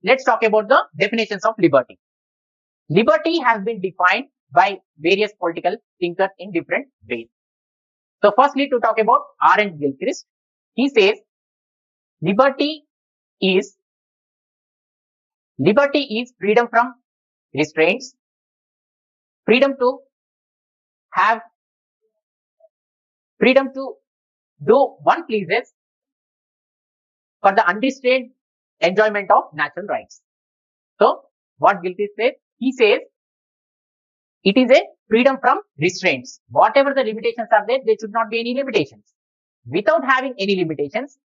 let's talk about the definitions of liberty. Liberty has been defined by various political thinkers in different ways. So firstly, to talk about R.N. Gilchrist, he says liberty is freedom from restraints, freedom to do one pleases for the unrestrained enjoyment of natural rights. So what Gilchrist says, he says it is a freedom from restraints. Whatever the limitations are there should not be any limitations. Without having any limitations,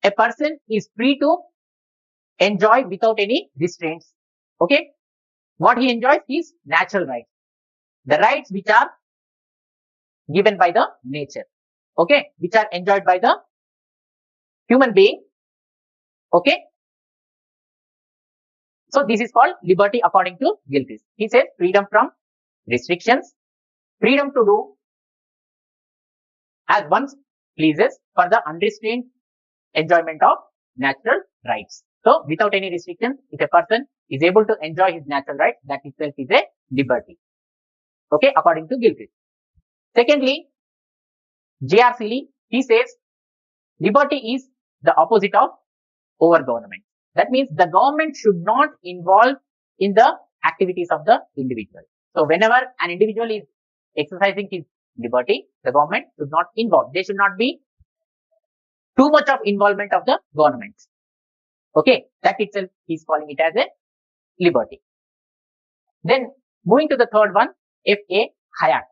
a person is free to enjoy without any restraints. Okay, what he enjoys is natural rights, the rights which are given by the nature, okay, which are enjoyed by the human being. Okay, so this is called liberty according to Gilchrist. He says freedom from restrictions, freedom to do as one pleases for the unrestrained enjoyment of natural rights. So without any restrictions, if a person is able to enjoy his natural rights, that itself is a liberty. Okay, according to Gilchrist. Secondly, J.R. Seeley, he says liberty is the opposite of over-government. That means the government should not involve in the activities of the individual. So whenever an individual is exercising his liberty, the government should not involve. There should not be too much of involvement of the government. Okay, that itself he is calling it as a liberty. Then moving to the third one, F.A. Hayek.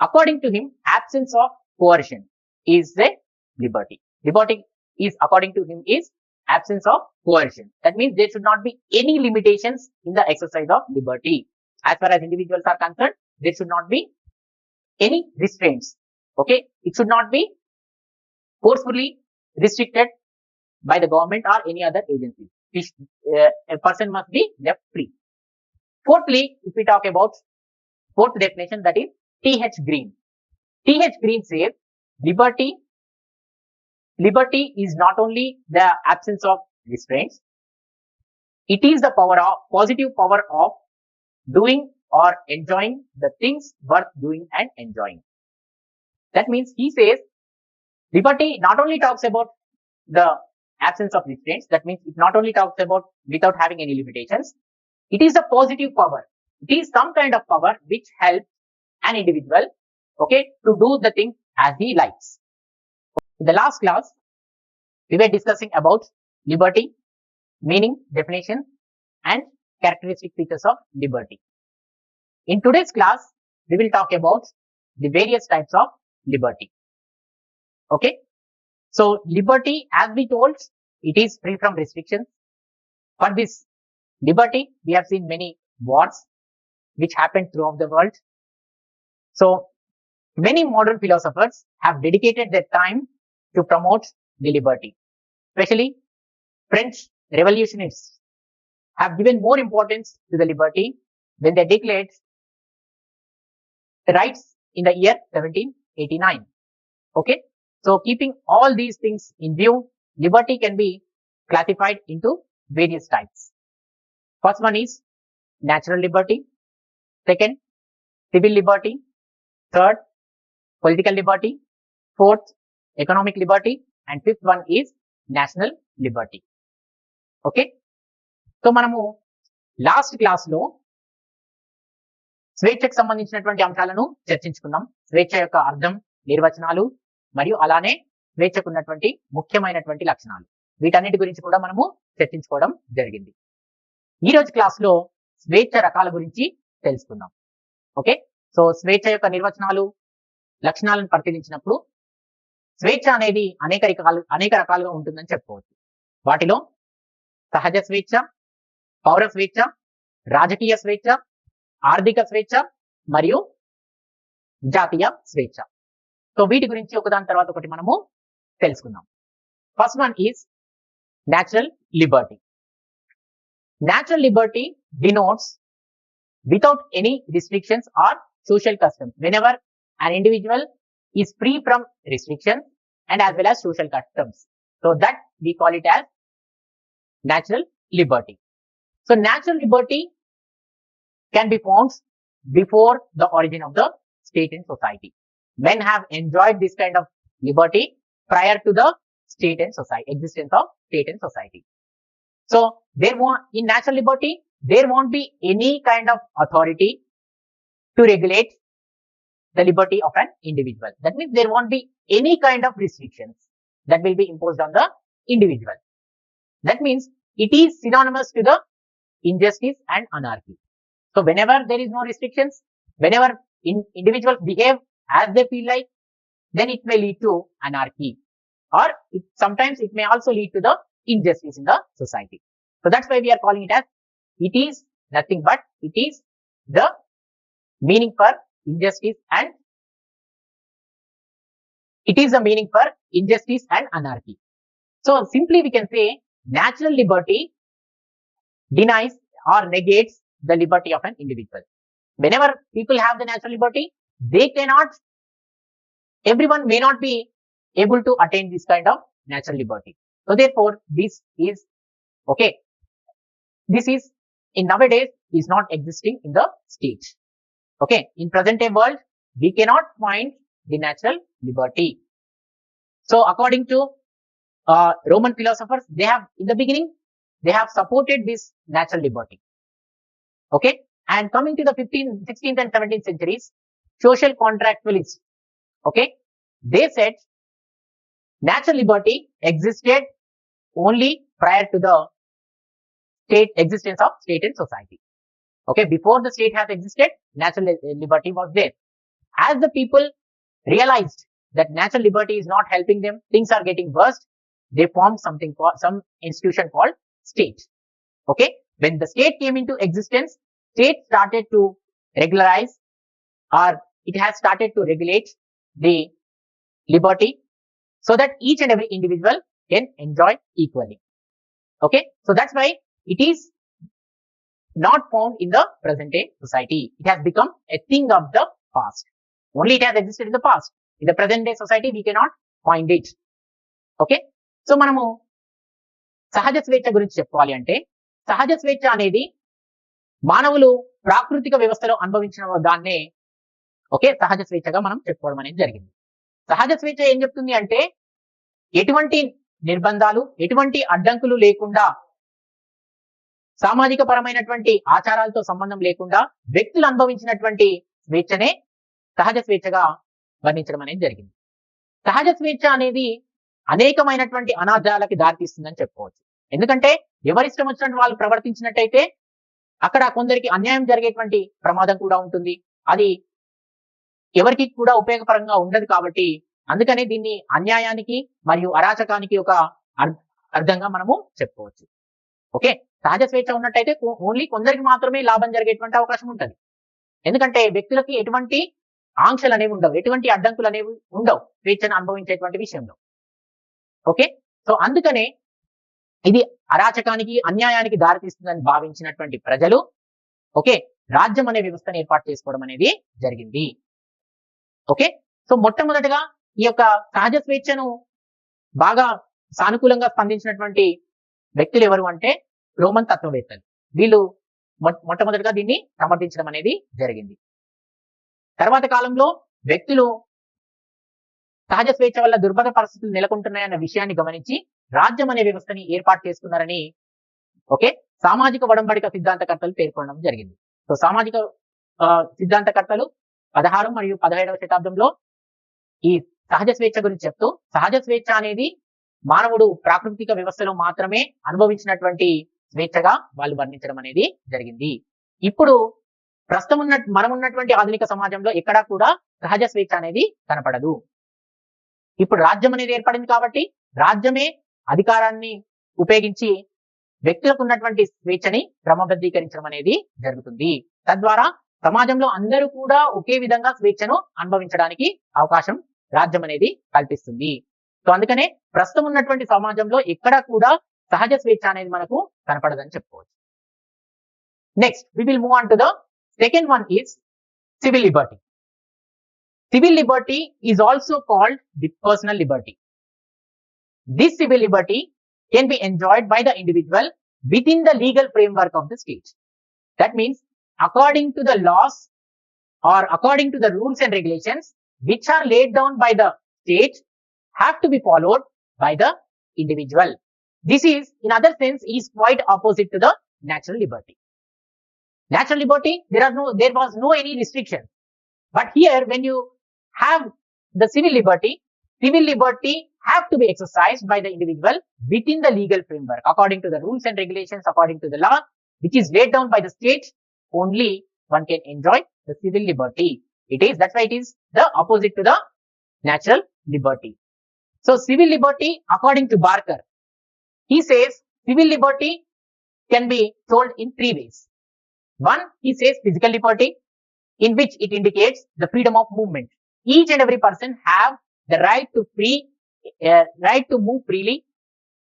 According to him, absence of coercion is a liberty. Liberty is, according to him, is absence of coercion. That means there should not be any limitations in the exercise of liberty. As far as individuals are concerned, there should not be any restraints. Okay, it should not be forcefully restricted by the government or any other agency. A person must be left free. Fourthly, if we talk about fourth definition, that is T.H. Green. T.H. Green says liberty is not only the absence of restraints, it is the positive power of doing or enjoying the things worth doing and enjoying. That means he says liberty not only talks about the absence of restraints, that means it not only talks about without having any limitations, it is a positive power. It is some kind of power which helps an individual, okay, to do the thing as he likes. In the last class, we were discussing about liberty, meaning, definition, and characteristic features of liberty. In today's class, we will talk about the various types of liberty. Okay, so liberty, as we told, it is free from restrictions. For this liberty, we have seen many wars which happened throughout the world. So many modern philosophers have dedicated their time to promote the liberty. Especially French revolutionists have given more importance to the liberty when they declared the rights in the year 1789. Okay, so keeping all these things in view, liberty can be classified into various types. First one is natural liberty. Second, civil liberty. Third, political liberty. Fourth, economic liberty. And fifth one is national liberty. Okay, so మనము last class లో స్వేచ్ఛకు సంబంధించినటువంటి అంశాలను చర్చించుకున్నాం. స్వేచ్ఛ యొక్క అర్థం, నిర్వచనాలు మరియు అలానే స్వేచ్ఛకు ఉన్నటువంటి ముఖ్యమైనటువంటి లక్షణాలు, వీటన్నిటి గురించి కూడా మనము చర్చించుకోవడం జరిగింది. ఈ రోజు క్లాస్ లో స్వేచ్ఛ రకాల గురించి తెలుసుకుందాం. ఓకే, సో స్వేచ్ఛ యొక్క నిర్వచనాలు, లక్షణాలను పరిశీలించినప్పుడు స్వేచ్ఛ అనేది అనేక రకాలుగా ఉంటుందని చెప్పుకోవచ్చు. వాటిలో సహజ స్వేచ్ఛ, పౌర స్వేచ్ఛ, రాజకీయ స్వేచ్ఛ, ఆర్థిక స్వేచ్ఛ మరియు జాతీయ స్వేచ్ఛ. సో వీటి గురించి ఒకదాని తర్వాత ఒకటి మనము తెలుసుకుందాం. First one is natural liberty. Natural liberty denotes without any restrictions or social customs. Whenever an individual is free from restrictions and as well as social customs, so that we call it as natural liberty. So natural liberty can be found before the origin of the state and society. Men have enjoyed this kind of liberty prior to the state and society, existence of state and society. So in natural liberty, there won't be any kind of authority to regulate the liberty of an individual. That means there won't be any kind of restrictions that will be imposed on the individual. That means it is synonymous to the injustice and anarchy. So whenever there is no restrictions, whenever individuals behave as they feel like, then it may lead to anarchy, or sometimes it may also lead to the injustice in the society. So that's why we are calling it as, it is nothing but it is the meaning for injustice and anarchy. So simply we can say natural liberty denies or negates the liberty of an individual. Whenever people have the natural liberty, everyone may not be able to attain this kind of natural liberty. So therefore, this is in nowadays is not existing in the state. Okay, in present day world, we cannot find the natural liberty. So according to Roman philosophers, in the beginning, they have supported this natural liberty. Okay, and coming to the 15th, 16th and 17th centuries, social contractualists, they said natural liberty existed only prior to the existence of state and society. Okay, before the state has existed, natural liberty was there. As the people realized that natural liberty is not helping them, things are getting worse, they formed some institution called state. Okay, when the state came into existence, state started to regularize, or it has started to regulate the liberty so that each and every individual can enjoy equally. Okay, so that's why it is not found in the present day society. It has become a thing of the past. Only it has existed in the past. In the present day society, we cannot find it. Okay, so మనము సహజ స్వేచ్ఛ గురించి చెప్పుకోవాలి అంటే, సహజ స్వేచ్ఛ అనేది మానవులు ప్రాకృతిక వ్యవస్థలో అనుభవించిన దాన్నే సహజ స్వేచ్ఛగా మనం చెప్పుకోవడం అనేది జరిగింది. సహజ స్వేచ్ఛ ఏం చెప్తుంది అంటే, ఎటువంటి నిర్బంధాలు, ఎటువంటి అడ్డంకులు లేకుండా, సామాజిక పరమైనటువంటి ఆచారాలతో సంబంధం లేకుండా వ్యక్తులు అనుభవించినటువంటి స్వేచ్ఛనే సహజ స్వేచ్ఛగా వర్ణించడం అనేది జరిగింది. సహజ స్వేచ్ఛ అనేది అనేకమైనటువంటి అనాచారాలకి దారితీస్తుందని చెప్పుకోవచ్చు. ఎందుకంటే ఎవరిష్టం వచ్చినట్టు వాళ్ళు ప్రవర్తించినట్టయితే అక్కడ కొందరికి అన్యాయం జరిగేటువంటి ప్రమాదం కూడా ఉంటుంది. అది ఎవరికి కూడా ఉపయోగకరంగా ఉండదు. కాబట్టి అందుకనే దీన్ని అన్యాయానికి మరియు అరాచకానికి ఒక అర్థంగా మనము చెప్పుకోవచ్చు. ఓకే, సహజ స్వేచ్ఛ ఉన్నట్టయితే ఓన్లీ కొందరికి మాత్రమే లాభం జరిగేటువంటి అవకాశం ఉంటుంది. ఎందుకంటే వ్యక్తులకి ఎటువంటి ఆంక్షలు అనేవి ఉండవు, ఎటువంటి అడ్డంకులు అనేవి ఉండవు స్వేచ్ఛను అనుభవించేటువంటి విషయంలో. ఓకే, సో అందుకనే ఇది అరాచకానికి, అన్యాయానికి దారితీస్తుందని భావించినటువంటి ప్రజలు రాజ్యం అనే వ్యవస్థను ఏర్పాటు చేసుకోవడం అనేది జరిగింది. ఓకే, సో మొట్టమొదటిగా ఈ యొక్క సహజ స్వేచ్ఛను బాగా సానుకూలంగా స్పందించినటువంటి వ్యక్తులు ఎవరు అంటే రోమన్ తత్వవేత్తలు. వీళ్ళు మొట్టమొదటిగా దీన్ని సమర్థించడం అనేది జరిగింది. తర్వాత కాలంలో వ్యక్తులు సహజ స్వేచ్ఛ వల్ల దుర్భర పరిస్థితులు నెలకొంటున్నాయన్న విషయాన్ని గమనించి రాజ్యం అనే వ్యవస్థని ఏర్పాటు చేసుకున్నారని సామాజిక వడంబడిక సిద్ధాంతకర్తలు పేర్కొనడం జరిగింది. సో సామాజిక సిద్ధాంతకర్తలు 16 మరియు 17వ శతాబ్దంలో ఈ సహజ స్వేచ్ఛ గురించి చెప్తూ, సహజ స్వేచ్ఛ అనేది మానవుడు ప్రాకృతిక వ్యవస్థలో మాత్రమే అనుభవించినటువంటి స్వేచ్ఛగా వాళ్ళు వర్ణించడం అనేది జరిగింది. ఇప్పుడు ప్రస్తుతం మనం ఉన్నటువంటి ఆధునిక సమాజంలో ఎక్కడా కూడా సహజ స్వేచ్ఛ అనేది కనపడదు. ఇప్పుడు రాజ్యం అనేది ఏర్పడింది కాబట్టి రాజ్యమే అధికారాన్ని ఉపయోగించి వ్యక్తులకు ఉన్నటువంటి స్వేచ్ఛని క్రమబద్ధీకరించడం అనేది జరుగుతుంది. తద్వారా సమాజంలో అందరూ కూడా ఒకే విధంగా స్వేచ్ఛను అనుభవించడానికి అవకాశం రాజ్యం అనేది కల్పిస్తుంది. సో అందుకనే ప్రస్తుతం ఉన్నటువంటి సమాజంలో ఎక్కడా కూడా సహజ స్వేచ్ఛ అనేది మనకు కనపడదని చెప్పుకోవచ్చు. Next we will move on to the second one is civil liberty. Civil liberty is also called the personal liberty. This civil liberty can be enjoyed by the individual within the legal framework of the state. That means according to the laws or according to the rules and regulations which are laid down by the state have to be followed by the individual. This is, in other sense, is quite opposite to the natural liberty. Natural liberty, there was no any restriction. But here, when you have the civil liberty have to be exercised by the individual within the legal framework, according to the rules and regulations, according to the law, which is laid down by the state. Only one can enjoy the civil liberty. That's why it is the opposite to the natural liberty. So civil liberty, according to Barker, he says civil liberty can be told in three ways. One, he says physical liberty, in which it indicates the freedom of movement. Each and every person have the right to move freely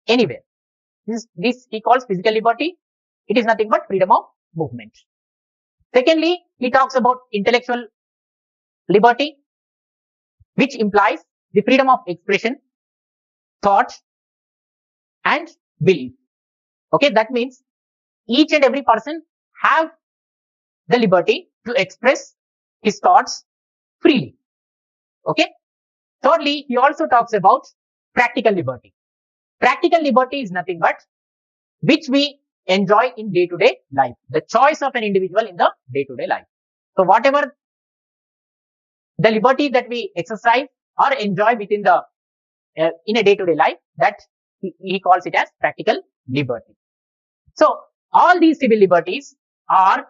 anywhere. This he calls physical liberty. It is nothing but freedom of movement. Secondly, he talks about intellectual liberty, which implies the freedom of expression, thought, and belief. Okay, that means each and every person have the liberty to express his thoughts freely. Okay. Thirdly, he also talks about practical liberty. Practical liberty is nothing but which we enjoy in day-to-day life, the choice of an individual in the day-to-day life. So whatever the liberty that we exercise or enjoy within the in a day-to-day life, that he calls it as practical liberty. So all these civil liberties are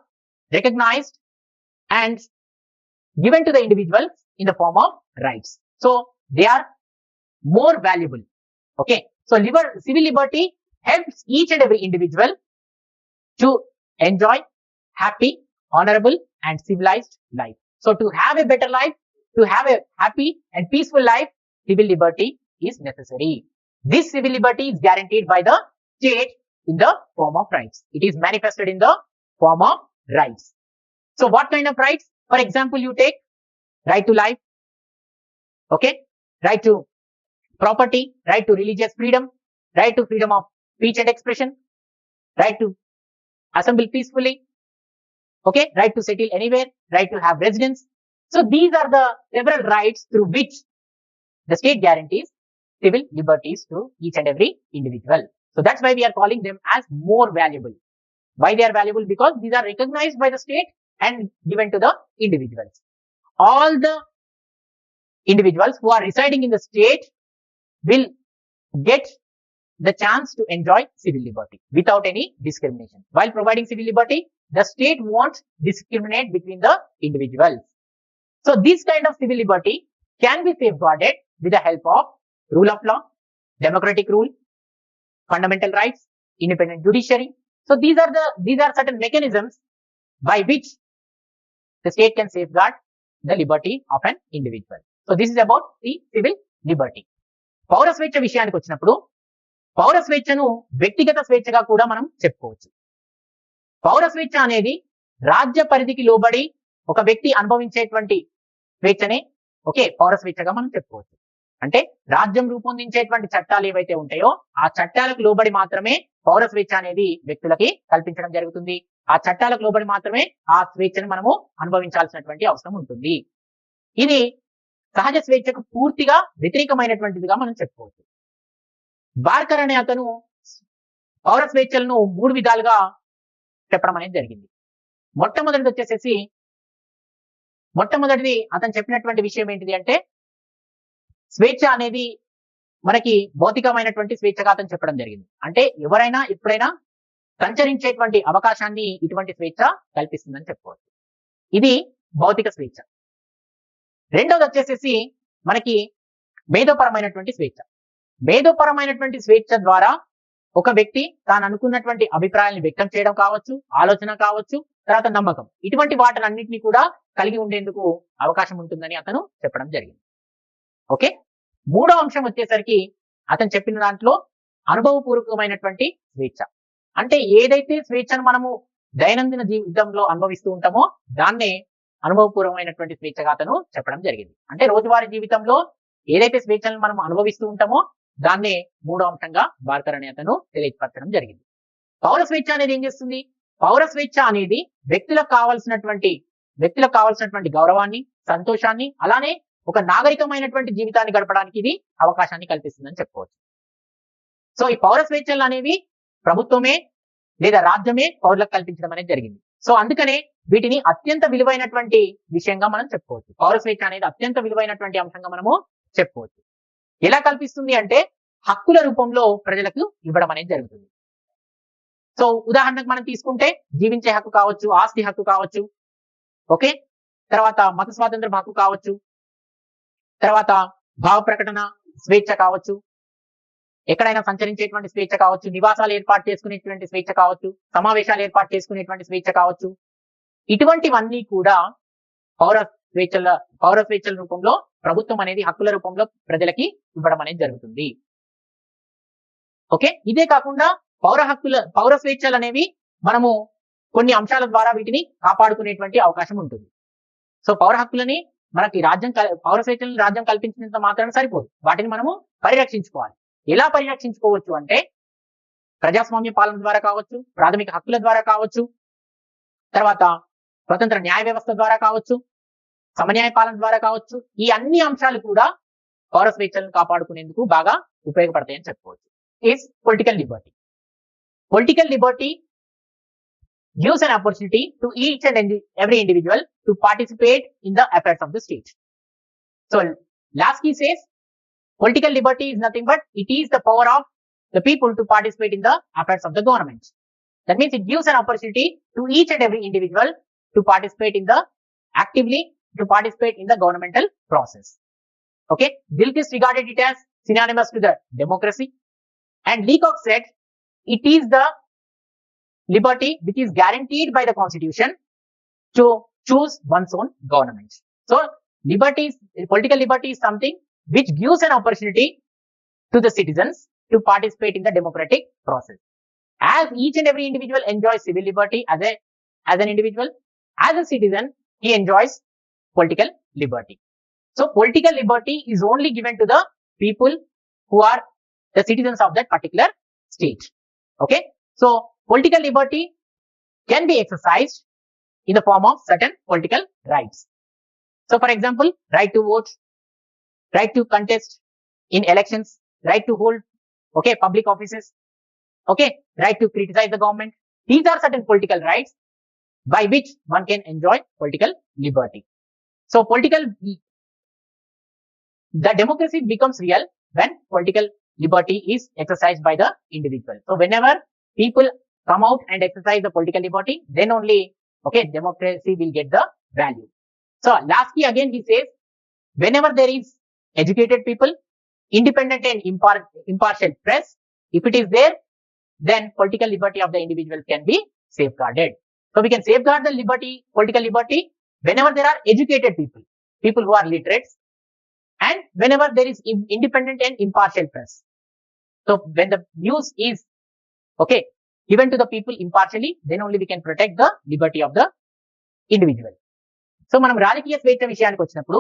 recognized and given to the individuals in the form of rights. So they are more valuable. Okay. So civil liberty helps each and every individual to enjoy happy, honorable, and civilized life. So to have a better life, to have a happy and peaceful life, civil liberty is necessary. This civil liberty is guaranteed by the state in the form of rights. It is manifested in the form of rights. So what kind of rights? For example, you take right to life, okay, right to property, right to religious freedom, right to freedom of speech and expression, right to assemble peacefully, okay, right to settle anywhere, right to have residence. So these are the several rights through which the state guarantees civil liberties to each and every individual. So that's why we are calling them as more valuable. Why they are valuable? Because these are recognized by the state and given to the individuals. All the individuals who are residing in the state will get the chance to enjoy civil liberty without any discrimination. While providing civil liberty, the state won't discriminate between the individuals. So this kind of civil liberty can be safeguarded with the help of rule of law, democratic rule, fundamental rights, independent judiciary. So these are certain mechanisms by which the state can safeguard the liberty of an individual. So this is about the civil liberty. పౌర స్వేచ్ఛ విషయానికి వచ్చినప్పుడు పౌర స్వేచ్ఛను వ్యక్తిగత స్వేచ్ఛగా కూడా మనం చెప్పుకోవచ్చు. పౌర స్వేచ్ఛ అనేది రాజ్య పరిధికి లోబడి ఒక వ్యక్తి అనుభవించేటువంటి స్వేచ్ఛనే పౌర స్వేచ్ఛగా మనం చెప్పుకోవచ్చు. అంటే రాజ్యం రూపొందించేటువంటి చట్టాలు ఏవైతే ఉంటాయో ఆ చట్టాలకు లోబడి మాత్రమే పౌర స్వేచ్ఛ అనేది వ్యక్తులకి కల్పించడం జరుగుతుంది. ఆ చట్టాలకు లోబడి మాత్రమే ఆ స్వేచ్ఛను మనము అనుభవించాల్సినటువంటి అవసరం ఉంటుంది. ఇది సహజ స్వేచ్ఛకు పూర్తిగా వ్యతిరేకమైనటువంటిదిగా మనం చెప్పుకోవచ్చు. బార్కర్ అనే అతను పౌర స్వేచ్ఛలను 3 విధాలుగా చెప్పడం అనేది జరిగింది. మొట్టమొదటిది అతను చెప్పినటువంటి విషయం ఏంటిది అంటే, స్వేచ్ఛ అనేది మనకి భౌతికమైనటువంటి స్వేచ్ఛగా అతను చెప్పడం జరిగింది. అంటే ఎవరైనా ఎప్పుడైనా సంచరించేటువంటి అవకాశాన్ని ఇటువంటి స్వేచ్ఛ కల్పిస్తుందని చెప్పుకోవచ్చు. ఇది భౌతిక స్వేచ్ఛ. రెండోది వచ్చేసేసి మనకి మేధోపరమైనటువంటి స్వేచ్ఛ. మేధోపరమైనటువంటి స్వేచ్ఛ ద్వారా ఒక వ్యక్తి తాను అనుకున్నటువంటి అభిప్రాయాలను వ్యక్తం చేయడం కావచ్చు, ఆలోచన కావచ్చు, తర్వాత నమ్మకం, ఇటువంటి వాటినన్నింటినీ కూడా కలిగి ఉండేందుకు అవకాశం ఉంటుందని అతను చెప్పడం జరిగింది. ఓకే. మూడో అంశం వచ్చేసరికి అతను చెప్పిన దాంట్లో అనుభవపూర్వకమైనటువంటి స్వేచ్ఛ. అంటే ఏదైతే స్వేచ్ఛను మనము దైనందిన జీవితంలో అనుభవిస్తూ ఉంటామో దాన్నే అనుభవపూర్వమైనటువంటి స్వేచ్ఛగా అతను చెప్పడం జరిగింది. అంటే రోజువారీ జీవితంలో ఏదైతే స్వేచ్ఛను మనం అనుభవిస్తూ ఉంటామో దాన్నే మూడో అంశంగా బార్కర్ అనే అతను తెలియపరచడం జరిగింది. పౌర స్వేచ్ఛ అనేది ఏం చేస్తుంది? పౌర స్వేచ్ఛ అనేది వ్యక్తులకు కావాల్సినటువంటి గౌరవాన్ని, సంతోషాన్ని, అలానే ఒక నాగరికమైనటువంటి జీవితాన్ని గడపడానికి ఇది అవకాశాన్ని కల్పిస్తుందని చెప్పుకోవచ్చు. సో ఈ పౌర స్వేచ్ఛలు అనేవి ప్రభుత్వమే లేదా రాజ్యమే పౌరులకు కల్పించడం అనేది జరిగింది. సో అందుకనే వీటిని అత్యంత విలువైనటువంటి విషయంగా మనం చెప్పుకోవచ్చు. పౌర స్వేచ్ఛ అనేది అత్యంత విలువైనటువంటి అంశంగా మనము చెప్పుకోవచ్చు. ఎలా కల్పిస్తుంది అంటే హక్కుల రూపంలో ప్రజలకు ఇవ్వడం అనేది జరుగుతుంది. సో ఉదాహరణకు మనం తీసుకుంటే జీవించే హక్కు కావచ్చు, ఆస్తి హక్కు కావచ్చు, ఓకే, తర్వాత మత స్వాతంత్ర హక్కు కావచ్చు, తర్వాత భావ ప్రకటన స్వేచ్ఛ కావచ్చు, ఎక్కడైనా సంచరించేటువంటి స్వేచ్ఛ కావచ్చు, నివాసాలు ఏర్పాటు చేసుకునేటువంటి స్వేచ్ఛ కావచ్చు, సమావేశాలు ఏర్పాటు చేసుకునేటువంటి స్వేచ్ఛ కావచ్చు. ఇటువంటివన్నీ కూడా పౌర స్వేచ్ఛల రూపంలో ప్రభుత్వం అనేది హక్కుల రూపంలో ప్రజలకి ఇవ్వడం అనేది జరుగుతుంది. ఓకే, ఇదే కాకుండా పౌర స్వేచ్ఛలు అనేవి మనము కొన్ని అంశాల ద్వారా వీటిని కాపాడుకునేటువంటి అవకాశం ఉంటుంది. సో పౌర హక్కులని మనకి పౌర స్వేచ్ఛలను రాజ్యం కల్పించినంత మాత్రాన సరిపోదు, వాటిని మనము పరిరక్షించుకోవాలి. ఎలా పరిరక్షించుకోవచ్చు అంటే ప్రజాస్వామ్య పాలన ద్వారా కావచ్చు, ప్రాథమిక హక్కుల ద్వారా కావచ్చు, తర్వాత స్వతంత్ర న్యాయ వ్యవస్థ ద్వారా కావచ్చు, సమన్యాయ పాలన ద్వారా కావచ్చు. ఈ అన్ని అంశాలు కూడా పౌర స్వేచ్ఛలను కాపాడుకునేందుకు బాగా ఉపయోగపడతాయని చెప్పుకోవచ్చు. Is political Liberty. Political Liberty gives an opportunity to each and every individual to participate in the affairs of the state. So Lasky says political liberty is nothing but it is the power of the people to participate in the affairs of the government. That means it gives an opportunity to each and every individual to participate actively in the governmental process. Okay, Gilchrist regarded it as synonymous to the democracy, and Leacock said it is the liberty which is guaranteed by the constitution to choose one's own government. So political liberty is something which gives an opportunity to the citizens to participate in the democratic process. As each and every individual enjoys civil liberty as an individual, as a citizen he enjoys political liberty. So political liberty is only given to the people who are the citizens of that particular state. Okay, so political liberty can be exercised in the form of certain political rights. So for example, right to vote, right to contest in elections, right to hold public offices, right to criticize the government. These are certain political rights by which one can enjoy political liberty. So the democracy becomes real when political liberty is exercised by the individual. So whenever people come out and exercise the political liberty, then only democracy will get the value. So Lasky again he says whenever there is educated people, independent and impartial press, if it is there, then political liberty of the individual can be safeguarded. So we can safeguard the political liberty whenever there are educated people who are literates, and whenever there is independent and impartial press. So when the news is given to the people impartially, then only we can protect the liberty of the individual. So మనం రాజకీయ స్వేచ్ఛ విషయానికి వచ్చినప్పుడు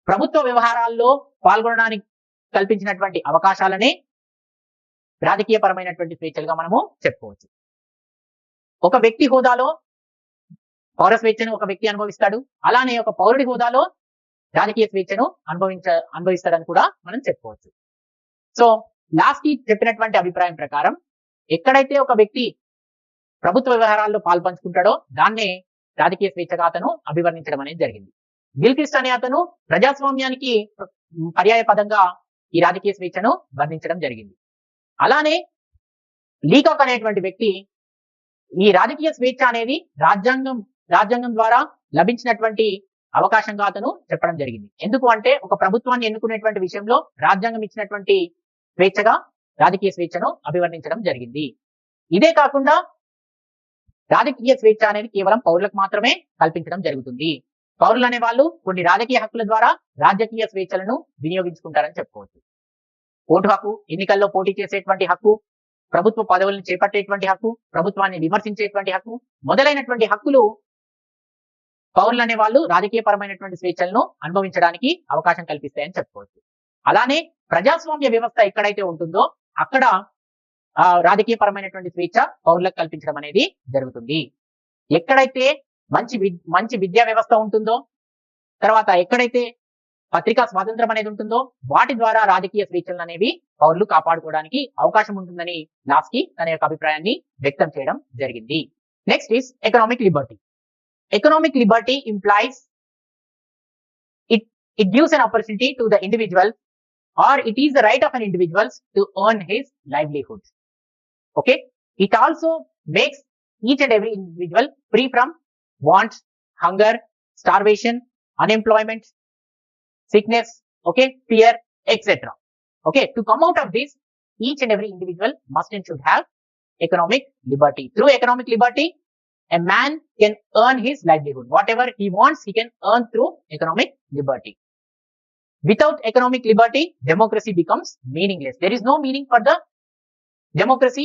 ప్రభుత్వ వ్యవహారాల్లో పాల్గొనడానికి కల్పించినటువంటి అవకాశాలనే రాజకీయపరమైనటువంటి స్వేచ్ఛలుగా మనము చెప్పుకోవచ్చు. ఒక వ్యక్తి హోదాలో పౌర స్వేచ్ఛను ఒక వ్యక్తి అనుభవిస్తాడు, అలానే ఒక పౌరుడి హోదాలో రాజకీయ స్వేచ్ఛను అనుభవిస్తాడని కూడా మనం చెప్పుకోవచ్చు. సో లాస్ట్కి చెప్పినటువంటి అభిప్రాయం ప్రకారం ఎక్కడైతే ఒక వ్యక్తి ప్రభుత్వ వ్యవహారాల్లో పాల్పంచుకుంటాడో దాన్నే రాజకీయ స్వేచ్ఛగా అతను అభివర్ణించడం అనేది జరిగింది. గిల్క్రిస్ట్ అనే అతను ప్రజాస్వామ్యానికి పర్యాయ పదంగా ఈ రాజకీయ స్వేచ్ఛను వర్ణించడం జరిగింది. అలానే లీకాక్ అనేటువంటి వ్యక్తి ఈ రాజకీయ స్వేచ్ఛ అనేది రాజ్యాంగం ద్వారా లభించినటువంటి అవకాశంగా అతను చెప్పడం జరిగింది. ఎందుకు అంటే ఒక ప్రభుత్వాన్ని ఎన్నుకునేటువంటి విషయంలో రాజ్యాంగం ఇచ్చినటువంటి స్వేచ్ఛగా రాజకీయ స్వేచ్ఛను అభివర్ణించడం జరిగింది. ఇదే కాకుండా రాజకీయ స్వేచ్ఛ అనేది కేవలం పౌరులకు మాత్రమే కల్పించడం జరుగుతుంది. పౌరులు అనే వాళ్ళు కొన్ని రాజకీయ హక్కుల ద్వారా రాజకీయ స్వేచ్ఛలను వినియోగించుకుంటారని చెప్పుకోవచ్చు. ఓటు హక్కు, ఎన్నికల్లో పోటీ చేసేటువంటి హక్కు, ప్రభుత్వ పదవులను చేపట్టేటువంటి హక్కు, ప్రభుత్వాన్ని విమర్శించేటువంటి హక్కు మొదలైనటువంటి హక్కులు పౌరులు అనే వాళ్ళు రాజకీయ పరమైనటువంటి స్వేచ్ఛలను అనుభవించడానికి అవకాశం కల్పిస్తాయని చెప్పుకోవచ్చు. అలానే ప్రజాస్వామ్య వ్యవస్థ ఎక్కడైతే ఉంటుందో అక్కడ రాజకీయపరమైనటువంటి స్వేచ్ఛ పౌరులకు కల్పించడం అనేది జరుగుతుంది. ఎక్కడైతే మంచి విద్యా వ్యవస్థ ఉంటుందో, తర్వాత ఎక్కడైతే పత్రికా స్వాతంత్రం అనేది ఉంటుందో, వాటి ద్వారా రాజకీయ స్వేచ్ఛలు అనేవి పౌరులు కాపాడుకోవడానికి అవకాశం ఉంటుందని లాస్కీ తన యొక్క అభిప్రాయాన్ని వ్యక్తం చేయడం జరిగింది. Next is economic Liberty. Economic Liberty implies it gives an opportunity to the individual, or it is the right of an individual to earn his livelihood. Okay, it also makes each and every individual free from want, hunger, starvation, unemployment, sickness, okay, fear, etc. Okay, to come out of this, each and every individual must and should have economic liberty. Through economic liberty, a man can earn his livelihood. Whatever he wants, he can earn through economic liberty. Without economic liberty, democracy becomes meaningless. There is no meaning for the democracy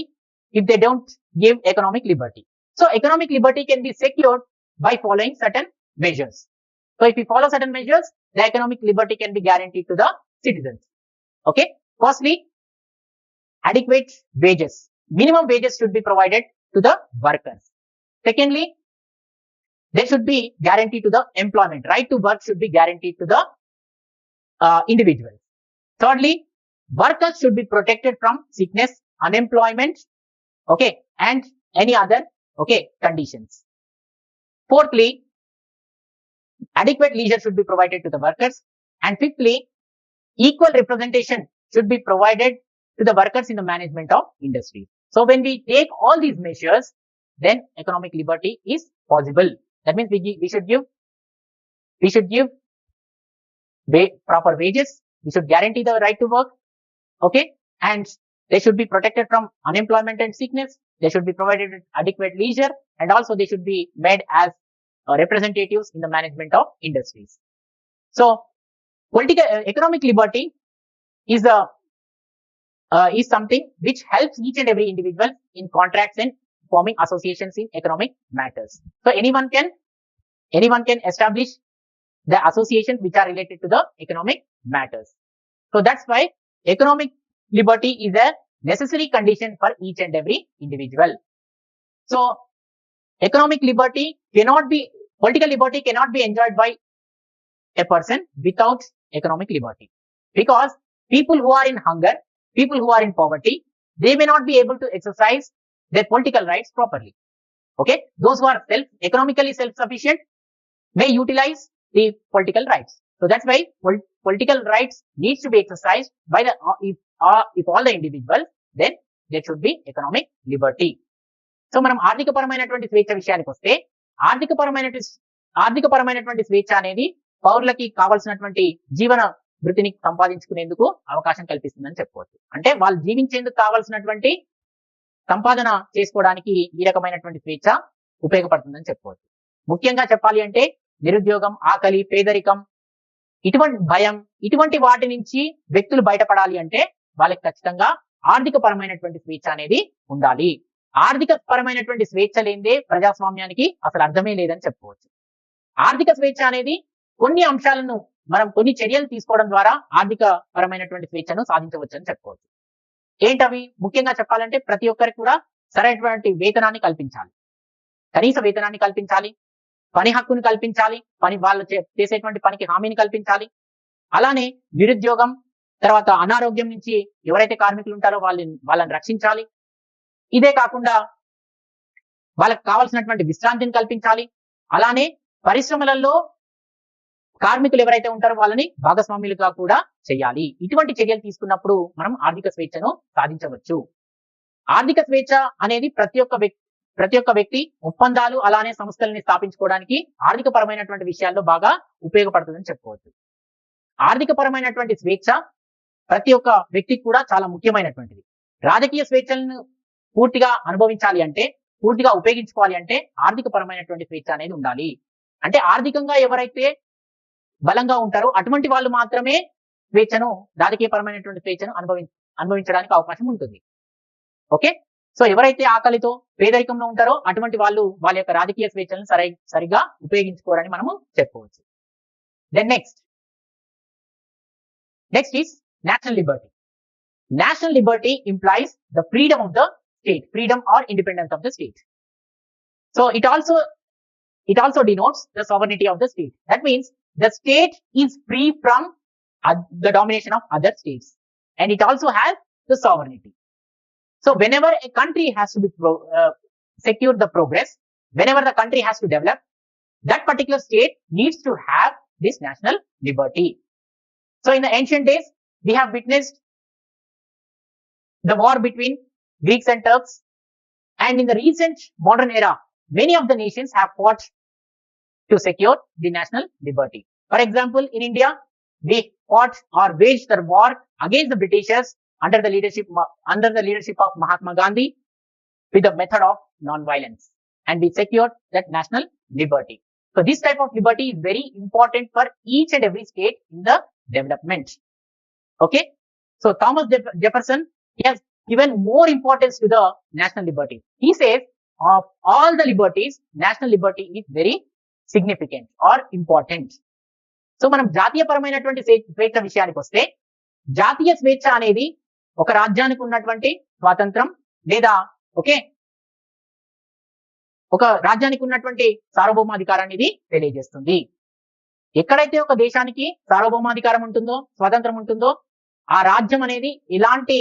if they don't give economic liberty. So economic liberty can be secured by following certain measures. So if we follow certain measures, the economic liberty can be guaranteed to the citizens. Okay. Firstly, adequate wages. Minimum wages should be provided to the workers. Secondly, there should be guarantee to the employment. Right to work should be guaranteed to the individuals. Thirdly, workers should be protected from sickness, unemployment, okay, and any other, okay, conditions. Fourthly, adequate leisure should be provided to the workers. And fifthly, equal representation should be provided to the workers in the management of industry. So when we take all these measures, then economic liberty is possible. That means we should give proper wages. We should guarantee the right to work. Okay. And they should be protected from unemployment and sickness. They should be provided with adequate leisure, and also they should be made as representatives in the management of industries. So economic liberty is something which helps each and every individual in contracts and forming associations in economic matters. So anyone can establish the associations which are related to the economic matters. So that's why economic liberty is a necessary condition for each and every individual. So political liberty cannot be enjoyed by a person without economic liberty, because people who are in hunger, people who are in poverty, they may not be able to exercise their political rights properly. Okay, those who are economically self-sufficient may utilize the political rights. So that's why political rights needs to be exercised by if all the individuals, then there should be economic liberty. So మనం ఆర్థికపరమైనటువంటి స్వేచ్ఛ విషయానికి వస్తే, ఆర్థికపరమైనటువంటి స్వేచ్ఛ అనేది పౌరులకి కావాల్సినటువంటి జీవన వృత్తిని సంపాదించుకునేందుకు అవకాశం కల్పిస్తుందని చెప్పుకోవచ్చు. అంటే వాళ్ళు జీవించేందుకు కావాల్సినటువంటి సంపాదన చేసుకోవడానికి ఈ రకమైనటువంటి స్వేచ్ఛ ఉపయోగపడుతుందని చెప్పుకోవచ్చు. ముఖ్యంగా చెప్పాలి అంటే నిరుద్యోగం, ఆకలి, పేదరికం, ఇటువంటి భయం, ఇటువంటి వాటి నుంచి వ్యక్తులు బయటపడాలి అంటే వాళ్ళకి ఖచ్చితంగా ఆర్థిక పరమైనటువంటి స్వేచ్ఛ అనేది ఉండాలి. ఆర్థిక పరమైనటువంటి స్వేచ్ఛ లేనిదే ప్రజాస్వామ్యానికి అసలు అర్థమే లేదని చెప్పుకోవచ్చు. ఆర్థిక స్వేచ్ఛ అనేది కొన్ని అంశాలను కొన్ని చర్యలు తీసుకోవడం ద్వారా ఆర్థిక పరమైనటువంటి స్వేచ్ఛను సాధించవచ్చు అని చెప్పుకోవచ్చు. ఏంటవి? ముఖ్యంగా చెప్పాలంటే ప్రతి ఒక్కరికి కూడా సరైనటువంటి వేతనాన్ని కల్పించాలి, కనీస వేతనాన్ని కల్పించాలి, పని హక్కును కల్పించాలి, వాళ్ళు చేసేటువంటి పనికి హామీని కల్పించాలి. అలానే నిరుద్యోగం, తర్వాత అనారోగ్యం నుంచి ఎవరైతే కార్మికులు ఉంటారో వాళ్ళని రక్షించాలి. ఇదే కాకుండా వాళ్ళకి కావాల్సినటువంటి విశ్రాంతిని కల్పించాలి. అలానే పరిశ్రమలలో కార్మికులు ఎవరైతే ఉంటారో వాళ్ళని భాగస్వామ్యులుగా కూడా చేయాలి. ఇటువంటి చర్యలు తీసుకున్నప్పుడు మనం ఆర్థిక స్వేచ్ఛను సాధించవచ్చు. ఆర్థిక స్వేచ్ఛ అనేది ప్రతి ఒక్క వ్యక్తి ఒప్పందాలు, అలానే సంస్థలని స్థాపించుకోవడానికి ఆర్థిక పరమైనటువంటి విషయాల్లో బాగా ఉపయోగపడుతుందని చెప్పుకోవచ్చు. ఆర్థిక పరమైనటువంటి స్వేచ్ఛ ప్రతి ఒక్క వ్యక్తికి కూడా చాలా ముఖ్యమైనటువంటిది. రాజకీయ స్వేచ్ఛలను పూర్తిగా అనుభవించాలి అంటే, పూర్తిగా ఉపయోగించుకోవాలి అంటే ఆర్థిక పరమైనటువంటి స్వేచ్ఛ అనేది ఉండాలి. అంటే ఆర్థికంగా ఎవరైతే బలంగా ఉంటారో అటువంటి వాళ్ళు మాత్రమే రాజకీయ పరమైనటువంటి స్వేచ్ఛను అనుభవించడానికి అవకాశం ఉంటుంది. ఓకే, సో ఎవరైతే ఆకలితో పేదరికంలో ఉంటారో అటువంటి వాళ్ళు వాళ్ళ యొక్క రాజకీయ స్వేచ్ఛలను సరిగా ఉపయోగించుకోరని మనము చెప్పుకోవచ్చు. Then next is national liberty. national liberty implies the freedom of the state, freedom or independence of the state. So it also denotes the sovereignty of the state. That means the state is free from the domination of other states, and it also has the sovereignty. So whenever a country has to be secure the progress, whenever the country has to develop, that particular state needs to have this national liberty. So in the ancient days, we have witnessed the war between Greeks and Turks, and in the recent modern era, many of the nations have fought to secure the national liberty. For example, in India, we fought or waged the war against the Britishers under the leadership of Mahatma Gandhi with the method of non-violence, and we secured that national liberty. So this type of liberty is very important for each and every state in the development. Okay. So Thomas Jefferson, he has given more importance to the national liberty. He says of all the liberties, national liberty is very significant or important. So మనం జాతీయపరమైనటువంటి స్వేచ్ఛ విషయానికి వస్తే, జాతీయ స్వేచ్ఛ అనేది ఒక రాజ్యానికి ఉన్నటువంటి స్వాతంత్రం లేదా ఒక రాజ్యానికి ఉన్నటువంటి సార్వభౌమాధికారాన్ని ఇది తెలియజేస్తుంది. ఎక్కడైతే ఒక దేశానికి సార్వభౌమాధికారం ఉంటుందో, స్వాతంత్రం ఉంటుందో, ఆ రాజ్యం అనేది ఇలాంటి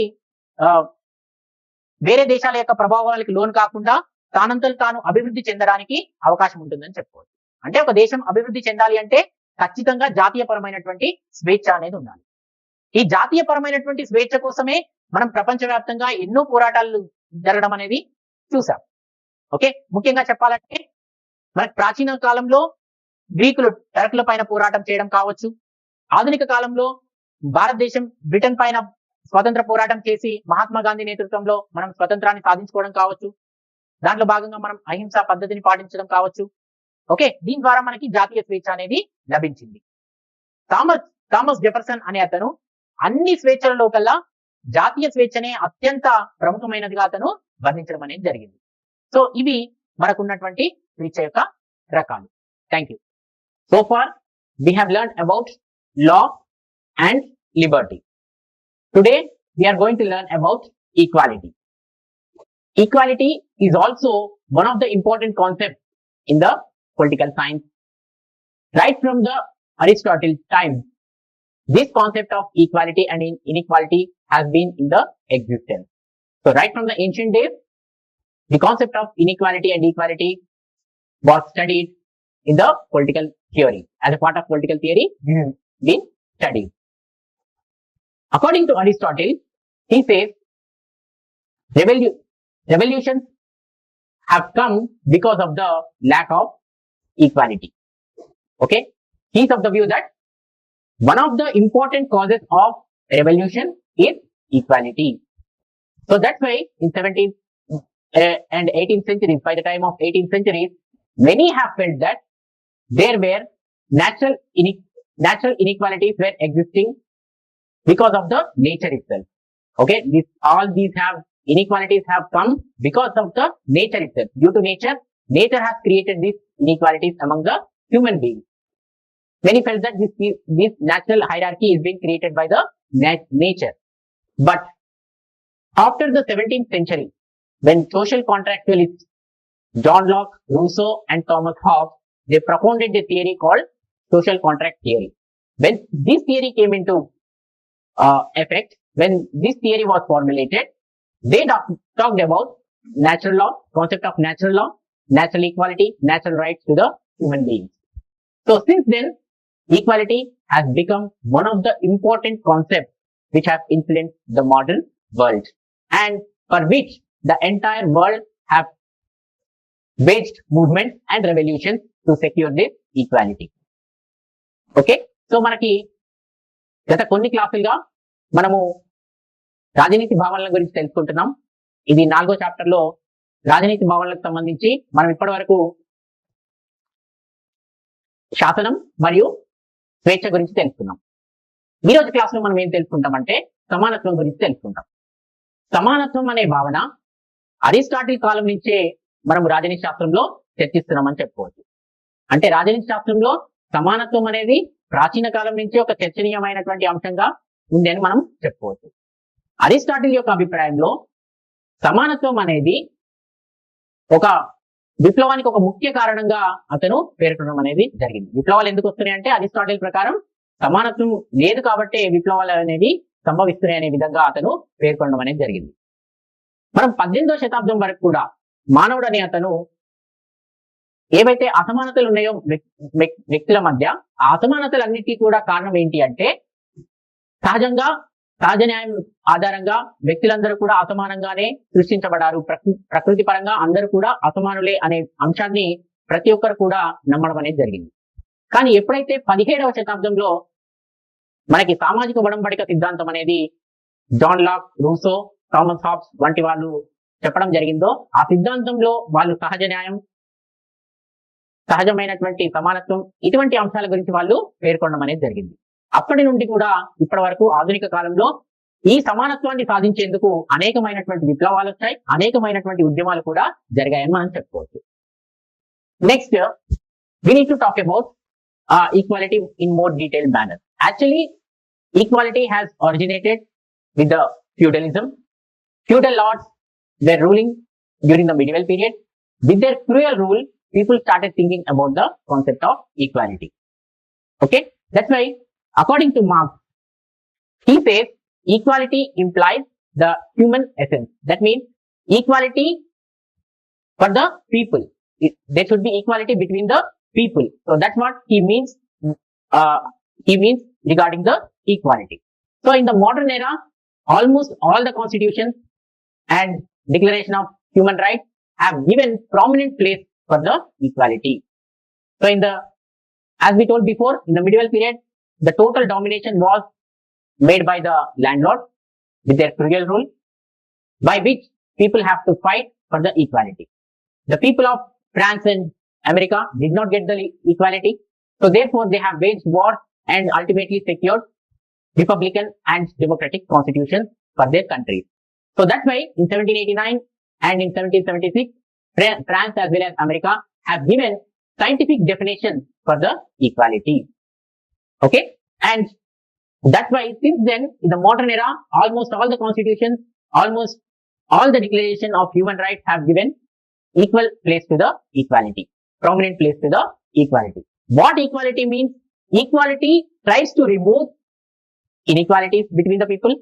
వేరే దేశాల యొక్క ప్రభావాలకు లోను కాకుండా తానంతలు తాను అభివృద్ధి చెందడానికి అవకాశం ఉంటుందని చెప్పుకోవచ్చు. అంటే ఒక దేశం అభివృద్ధి చెందాలి అంటే ఖచ్చితంగా జాతీయపరమైనటువంటి స్వేచ్ఛ అనేది ఉండాలి. ఈ జాతీయపరమైనటువంటి స్వేచ్ఛ కోసమే మనం ప్రపంచవ్యాప్తంగా ఎన్నో పోరాటాలు జరగడం అనేది చూసాం. ఓకే, ముఖ్యంగా చెప్పాలంటే మనకు ప్రాచీన కాలంలో గ్రీకులు టర్కుల పైన పోరాటం చేయడం కావచ్చు, ఆధునిక కాలంలో భారతదేశం బ్రిటన్ పైన స్వతంత్ర పోరాటం చేసి మహాత్మా గాంధీ నేతృత్వంలో మనం స్వతంత్రాన్ని సాధించుకోవడం కావచ్చు, దాంట్లో భాగంగా మనం అహింసా పద్ధతిని పాటించడం కావచ్చు. ఓకే, దీని ద్వారా మనకి జాతీయ స్వేచ్ఛ అనేది లభించింది. థామస్ జెఫర్సన్ అనే అతను అన్ని స్వేచ్ఛలలో కల్లా జాతీయ స్వేచ్ఛనే అత్యంత ప్రముఖమైనదిగా అతను వర్ణించడం అనేది జరిగింది. సో ఇవి మనకున్నటువంటి స్వేచ్ఛ యొక్క రకాలు. Thank you. So far we have learned about law and liberty. Today we are going to learn about equality. Equality is also one of the important concepts in the political science. Right from the Aristotle time, this concept of equality and inequality has been in the existence. So right from the ancient days, the concept of inequality and equality was studied in the political theory. As a part of political theory, this has been studied. According to Aristotle, he says revolutions have come because of the lack of equality. Okay, he is of the view that one of the important causes of revolution is equality. So that's why in 17th and 18th centuries, by the time of 18th centuries, many have felt that there were natural inequalities were existing because of the nature itself. Okay, all these inequalities have come because of the nature itself. Due to nature has created these inequalities among the human beings. Many felt that this natural hierarchy is being created by the nature. But after the 17th century, when social contractualists John Locke, Rousseau and Thomas Hobbes, they propounded a theory called social contract theory. When this theory came into effect, when this theory was formulated, they talked about natural law, concept of natural law, natural equality, natural rights to the human beings. So since then, equality has become one of the important concepts which have influenced the modern world, and for which the entire world have waged movements and revolutions to secure this equality. Okay, so మనకి గత కొన్ని క్లాసులుగా మనము రాజనీతి భావనల గురించి తెలుసుకుంటున్నాం. ఇది 4వ చాప్టర్ లో రాజనీతి భావనలకు సంబంధించి మనం ఇప్పటి వరకు శాసనం మరియు స్వేచ్ఛ గురించి తెలుసుకున్నాం. ఈ రోజు క్లాస్ లో మనం ఏం తెలుసుకుంటామంటే సమానత్వం గురించి తెలుసుకుంటాం. సమానత్వం అనే భావన అరిస్టాటిల్ కాలం నుంచే మనం రాజనీతి శాస్త్రంలో చర్చిస్తున్నామని చెప్పుకోవచ్చు. అంటే రాజనీతి శాస్త్రంలో సమానత్వం అనేది ప్రాచీన కాలం నుంచి ఒక చర్చనీయమైనటువంటి అంశంగా ఉంది అని మనం చెప్పుకోవచ్చు. అరిస్టాటిల్ యొక్క అభిప్రాయంలో సమానత్వం అనేది ఒక విప్లవానికి ఒక ముఖ్య కారణంగా అతను పేర్కొనడం అనేది జరిగింది. విప్లవాలు ఎందుకు వస్తున్నాయి అంటే అరిస్టాటిల్ ప్రకారం సమానత్వం లేదు కాబట్టి విప్లవాలు అనేవి సంభవిస్తున్నాయి అనే విధంగా అతను పేర్కొనడం అనేది జరిగింది. మనం 18వ శతాబ్దం వరకు కూడా మానవుడు అనే అతను ఏవైతే అసమానతలు ఉన్నాయో వ్యక్తుల మధ్య ఆ అసమానతలన్నిటికీ కూడా కారణం ఏంటి అంటే సహజంగా సహజ న్యాయం ఆధారంగా వ్యక్తులందరూ కూడా అసమానంగానే సృష్టించబడారు, ప్రకృతి పరంగా అందరూ కూడా అసమానులే అనే అంశాన్ని ప్రతి ఒక్కరు కూడా నమ్మడం అనేది జరిగింది. కానీ ఎప్పుడైతే 17వ శతాబ్దంలో మనకి సామాజిక ఒడంబడిక సిద్ధాంతం అనేది John Locke, Rousseau, Thomas Hobbes వంటి వాళ్ళు చెప్పడం జరిగిందో ఆ సిద్ధాంతంలో వాళ్ళు సహజ న్యాయం, సహజమైనటువంటి సమానత్వం ఇటువంటి అంశాల గురించి వాళ్ళు పేర్కొనడం అనేది జరిగింది. అప్పటి నుండి కూడా ఇప్పటి వరకు ఆధునిక కాలంలో ఈ సమానత్వాన్ని సాధించేందుకు అనేకమైనటువంటి విప్లవాలు వచ్చాయి, అనేకమైనటువంటి ఉద్యమాలు కూడా జరిగాయని మనం చెప్పుకోవచ్చు. Next we need to talk about equality in more detailed manner. Actually, equality has originated with the feudalism. Feudal lords were ruling during the medieval period. With their cruel rule, people started thinking about the concept of equality. Okay, that's why according to Marx, he says equality implies the human essence. That means equality for the people. There should be equality between the people. So that's what he means. He means regarding the equality. So in the modern era, almost all the constitutions and declaration of human rights have given prominent place for the equality. So as we told before, in the medieval period, the total domination was made by the landlord with their cruel rule, by which people have to fight for the equality. The people of France and America did not get the equality, so therefore they have waged war and ultimately secured republican and democratic constitutions for their countries. So that's why in 1789 and in 1776, France as well as America have given scientific definition for the equality. Okay, and that's why since then in the modern era, almost all the constitutions, almost all the declaration of human rights have given equal place to the equality, prominent place to the equality. What equality means? Equality tries to remove inequalities between the people,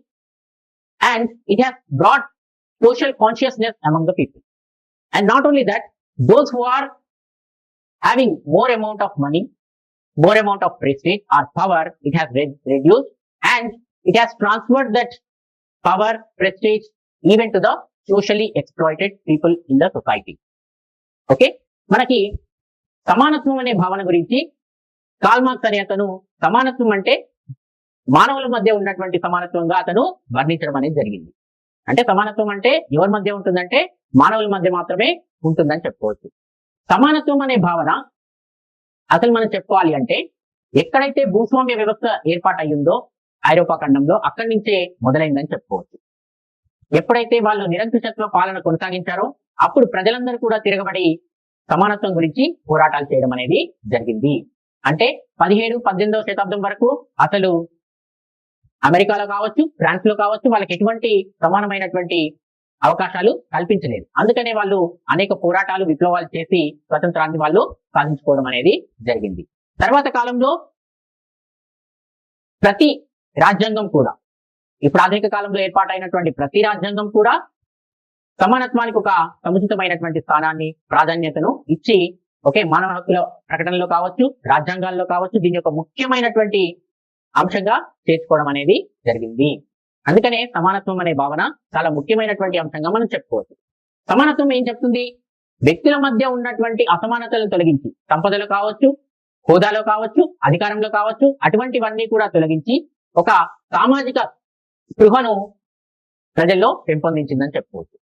and it has brought social consciousness among the people. And not only that, those who are having more amount of money, more amount of prestige or power, it has reduced, and it has transferred that power, prestige even to the socially exploited people in the society. Okay, మనకి సమానత్వం అనే భావన గురించి Karl Marx అనే అతను సమానత్వం అంటే మానవుల మధ్య ఉన్నటువంటి సమానత్వంగా అతను వర్ణించడం అనేది జరిగింది. అంటే సమానత్వం అంటే ఎవరి మధ్య ఉంటుందంటే మానవుల మధ్య మాత్రమే ఉంటుందని చెప్పుకోవచ్చు. సమానత్వం అనే భావన అసలు మనం చెప్పుకోవాలి అంటే ఎక్కడైతే భూస్వామ్య వ్యవస్థ ఏర్పాటయ్యిందో ఐరోపా ఖండంలో అక్కడి నుంచే మొదలైందని చెప్పుకోవచ్చు. ఎప్పుడైతే వాళ్ళు నిరంకుశత్వ పాలన కొనసాగించారో అప్పుడు ప్రజలందరూ కూడా తిరగబడి సమానత్వం గురించి పోరాటాలు చేయడం అనేది జరిగింది. అంటే 17-18వ శతాబ్దం వరకు అసలు అమెరికాలో కావచ్చు, ఫ్రాన్స్ లో కావచ్చు, వాళ్ళకి ఎటువంటి సమానమైనటువంటి అవకాశాలు కల్పించలేదు. అందుకనే వాళ్ళు అనేక పోరాటాలు, విప్లవాలు చేసి స్వతంత్రాన్ని వాళ్ళు సాధించుకోవడం అనేది జరిగింది. తర్వాత కాలంలో ప్రతి రాజ్యాంగం కూడా, ఇప్పుడు ఆధునిక కాలంలో ఏర్పాటైనటువంటి ప్రతి రాజ్యాంగం కూడా సమానత్వానికి ఒక సముచితమైనటువంటి స్థానాన్ని, ప్రాధాన్యతను ఇచ్చి మానవ హక్కుల ప్రకటనలో కావచ్చు, రాజ్యాంగాల్లో కావచ్చు, దీని యొక్క ముఖ్యమైనటువంటి అంశంగా చేర్చుకోవడం అనేది జరిగింది. అందుకనే సమానత్వం అనే భావన చాలా ముఖ్యమైనటువంటి అంశంగా మనం చెప్పుకోవచ్చు. సమానత్వం ఏం చెప్తుంది? వ్యక్తుల మధ్య ఉన్నటువంటి అసమానతలను తొలగించి, సంపదలో కావచ్చు, హోదాలో కావచ్చు, అధికారంలో కావచ్చు, అటువంటివన్నీ కూడా తొలగించి ఒక సామాజిక స్పృహను ప్రజల్లో పెంపొందించిందని చెప్పుకోవచ్చు.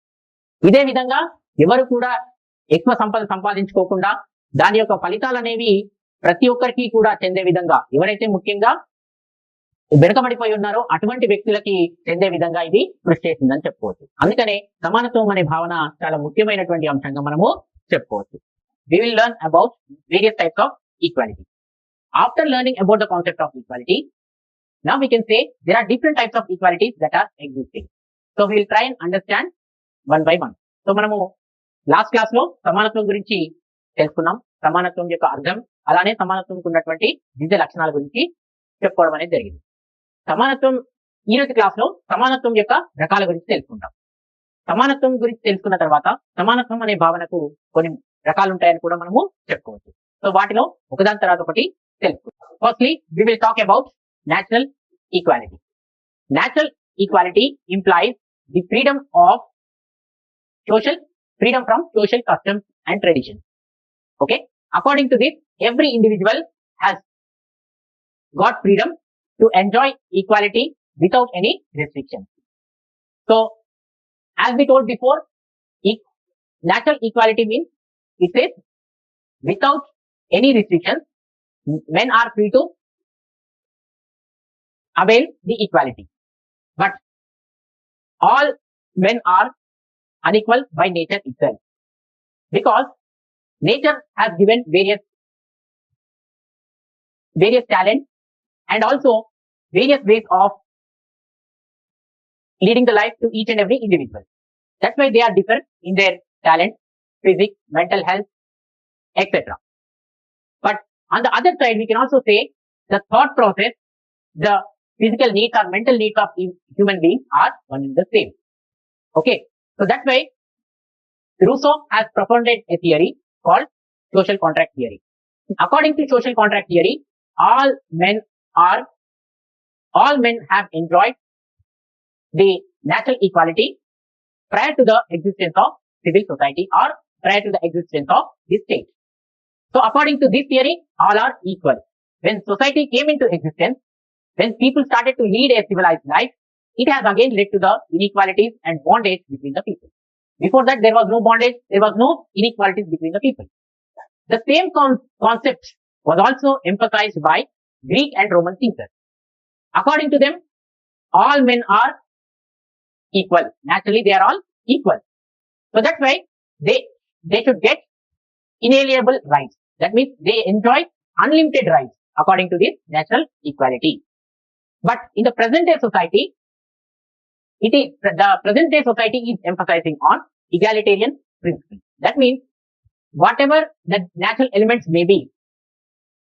ఇదే విధంగా ఎవరు కూడా ఎక్కువ సంపద సంపాదించుకోకుండా దాని యొక్క ఫలితాలు అనేవి ప్రతి ఒక్కరికి కూడా చెందే విధంగా, ఎవరైతే ముఖ్యంగా వెనుకబడిపోయి ఉన్నారో అటువంటి వ్యక్తులకి చెందే విధంగా ఇది కృషి చేసిందని చెప్పుకోవచ్చు. అందుకనే సమానత్వం అనే భావన చాలా ముఖ్యమైనటువంటి అంశంగా మనము చెప్పుకోవచ్చు. We will learn about various types of equality. After learning about the concept of equality, now we can say there are different types of equalities that are existing. So will try and understand one by one. So మనము last class లో సమానత్వం గురించి తెలుసుకున్నాం, సమానత్వం యొక్క అర్థం, అలానే సమానత్వంకు ఉన్నటువంటి వివిధ లక్షణాల గురించి చెప్పుకోవడం అనేది జరిగింది. సమానత్వం ఈ రోజు క్లాస్ లో సమానత్వం యొక్క రకాల గురించి తెలుసుకుంటాం. సమానత్వం గురించి తెలుసుకున్న తర్వాత సమానత్వం అనే భావనకు కొన్ని రకాలు ఉంటాయని కూడా మనము చెప్పుకోవచ్చు. సో వాటిలో ఒకదాని తర్వాత ఒకటి తెలుసుకుంటాం. Firstly we will talk about natural equality. Natural equality implies the freedom from social customs and traditions. Okay, according to this, every individual has got freedom to enjoy equality without any restrictions. So as we told before, natural equality means it says without any restrictions, men are free to avail the equality. But all men are unequal by nature itself, because nature has given various talents and also various ways of leading the life to each and every individual. That's why they are different in their talent, physics, mental health, etc. But on the other side, we can also say the thought process, the physical needs or mental needs of human beings are one and the same. Okay, so that's why Rousseau has propounded a theory called social contract theory. According to social contract theory, all men have enjoyed the natural equality prior to the existence of civil society or prior to the existence of the state. So according to this theory, all are equal. When society came into existence, when people started to lead a civilized life, it has again led to the inequalities and bondage between the people. Before that, there was no bondage, there was no inequalities between the people. The same concept was also emphasized by Greek and Roman thinkers. According to them, all men are equal. Naturally, they are all equal. So that's why they should get inalienable rights. That means they enjoy unlimited rights according to this natural equality. But in the present day society, the present day society is emphasizing on egalitarian principle. That means whatever the natural elements may be,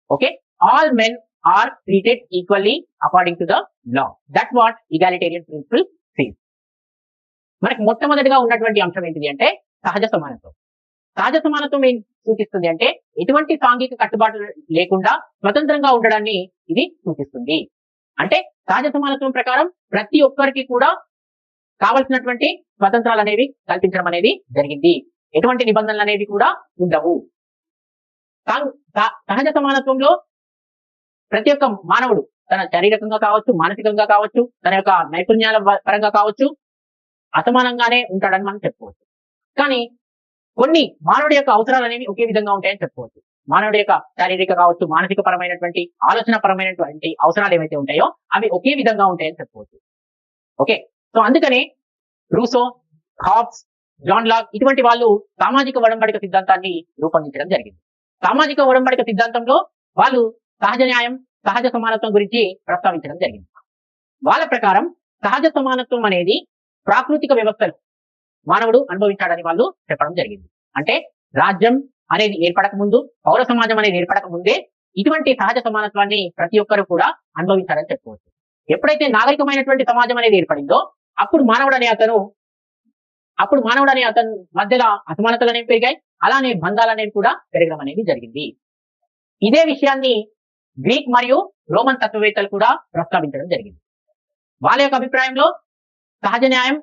okay, all men are treated equally according to the law. That's what egalitarian principle says. మనకి మొట్టమొదటిగా ఉన్నటువంటి అంశం ఏంటిది అంటే సహజ సమానత్వం. సహజ సమానత్వం ఏం సూచిస్తుంది అంటే ఎటువంటి సాంఘిక కట్టుబాట్లు లేకుండా స్వతంత్రంగా ఉండడాన్ని ఇది సూచిస్తుంది. అంటే సహజ సమానత్వం ప్రకారం ప్రతి ఒక్కరికి కూడా కావలసినటువంటి స్వతంత్రాలు అనేవి కల్పించడం అనేది జరిగింది. ఎటువంటి నిబంధనలు అనేవి కూడా ఉండవు. సహజ సమానత్వంలో ప్రతి ఒక్క మానవుడు తన శారీరకంగా కావచ్చు, మానసికంగా కావచ్చు, తన యొక్క నైపుణ్యాల పరంగా కావచ్చు, అసమానంగానే ఉంటాడని మనం చెప్పుకోవచ్చు. కానీ కొన్ని మానవుడి యొక్క అవసరాలు అనేవి ఒకే విధంగా ఉంటాయని చెప్పుకోవచ్చు. మానవుడి యొక్క శారీరక కావచ్చు, మానసిక పరమైనటువంటి, ఆలోచన పరమైనటువంటి అవసరాలు ఏవైతే ఉంటాయో అవి ఒకే విధంగా ఉంటాయని చెప్పుకోవచ్చు. ఓకే, సో అందుకనే రూసో, హాబ్స్, జాన్ లాక్ ఇటువంటి వాళ్ళు సామాజిక ఒడంబడిక సిద్ధాంతాన్ని రూపొందించడం జరిగింది. సామాజిక ఒడంబడిక సిద్ధాంతంలో వాళ్ళు సహజ న్యాయం, సహజ సమానత్వం గురించి ప్రస్తావించడం జరిగింది. వాళ్ళ ప్రకారం సహజ సమానత్వం అనేది ప్రాకృతిక వ్యవస్థలు మానవుడు అనుభవించాడని వాళ్ళు చెప్పడం జరిగింది. అంటే రాజ్యం అనేది ఏర్పడక ముందు, పౌర సమాజం అనేది ఏర్పడక ముందే ఇటువంటి సహజ సమానత్వాన్ని ప్రతి ఒక్కరు కూడా అనుభవించాలని చెప్పుకోవచ్చు. ఎప్పుడైతే నాగరికమైనటువంటి సమాజం అనేది ఏర్పడిందో అప్పుడు మానవుడు అనే అతను మధ్యలో అసమానతలు అనేవి పెరిగాయి, అలానే బంధాలు అనేవి కూడా పెరగడం అనేది జరిగింది. ఇదే విషయాన్ని గ్రీక్ మరియు రోమన్ తత్వవేత్తలు కూడా ప్రస్తావించడం జరిగింది. వాళ్ళ యొక్క అభిప్రాయంలో సహజ న్యాయం,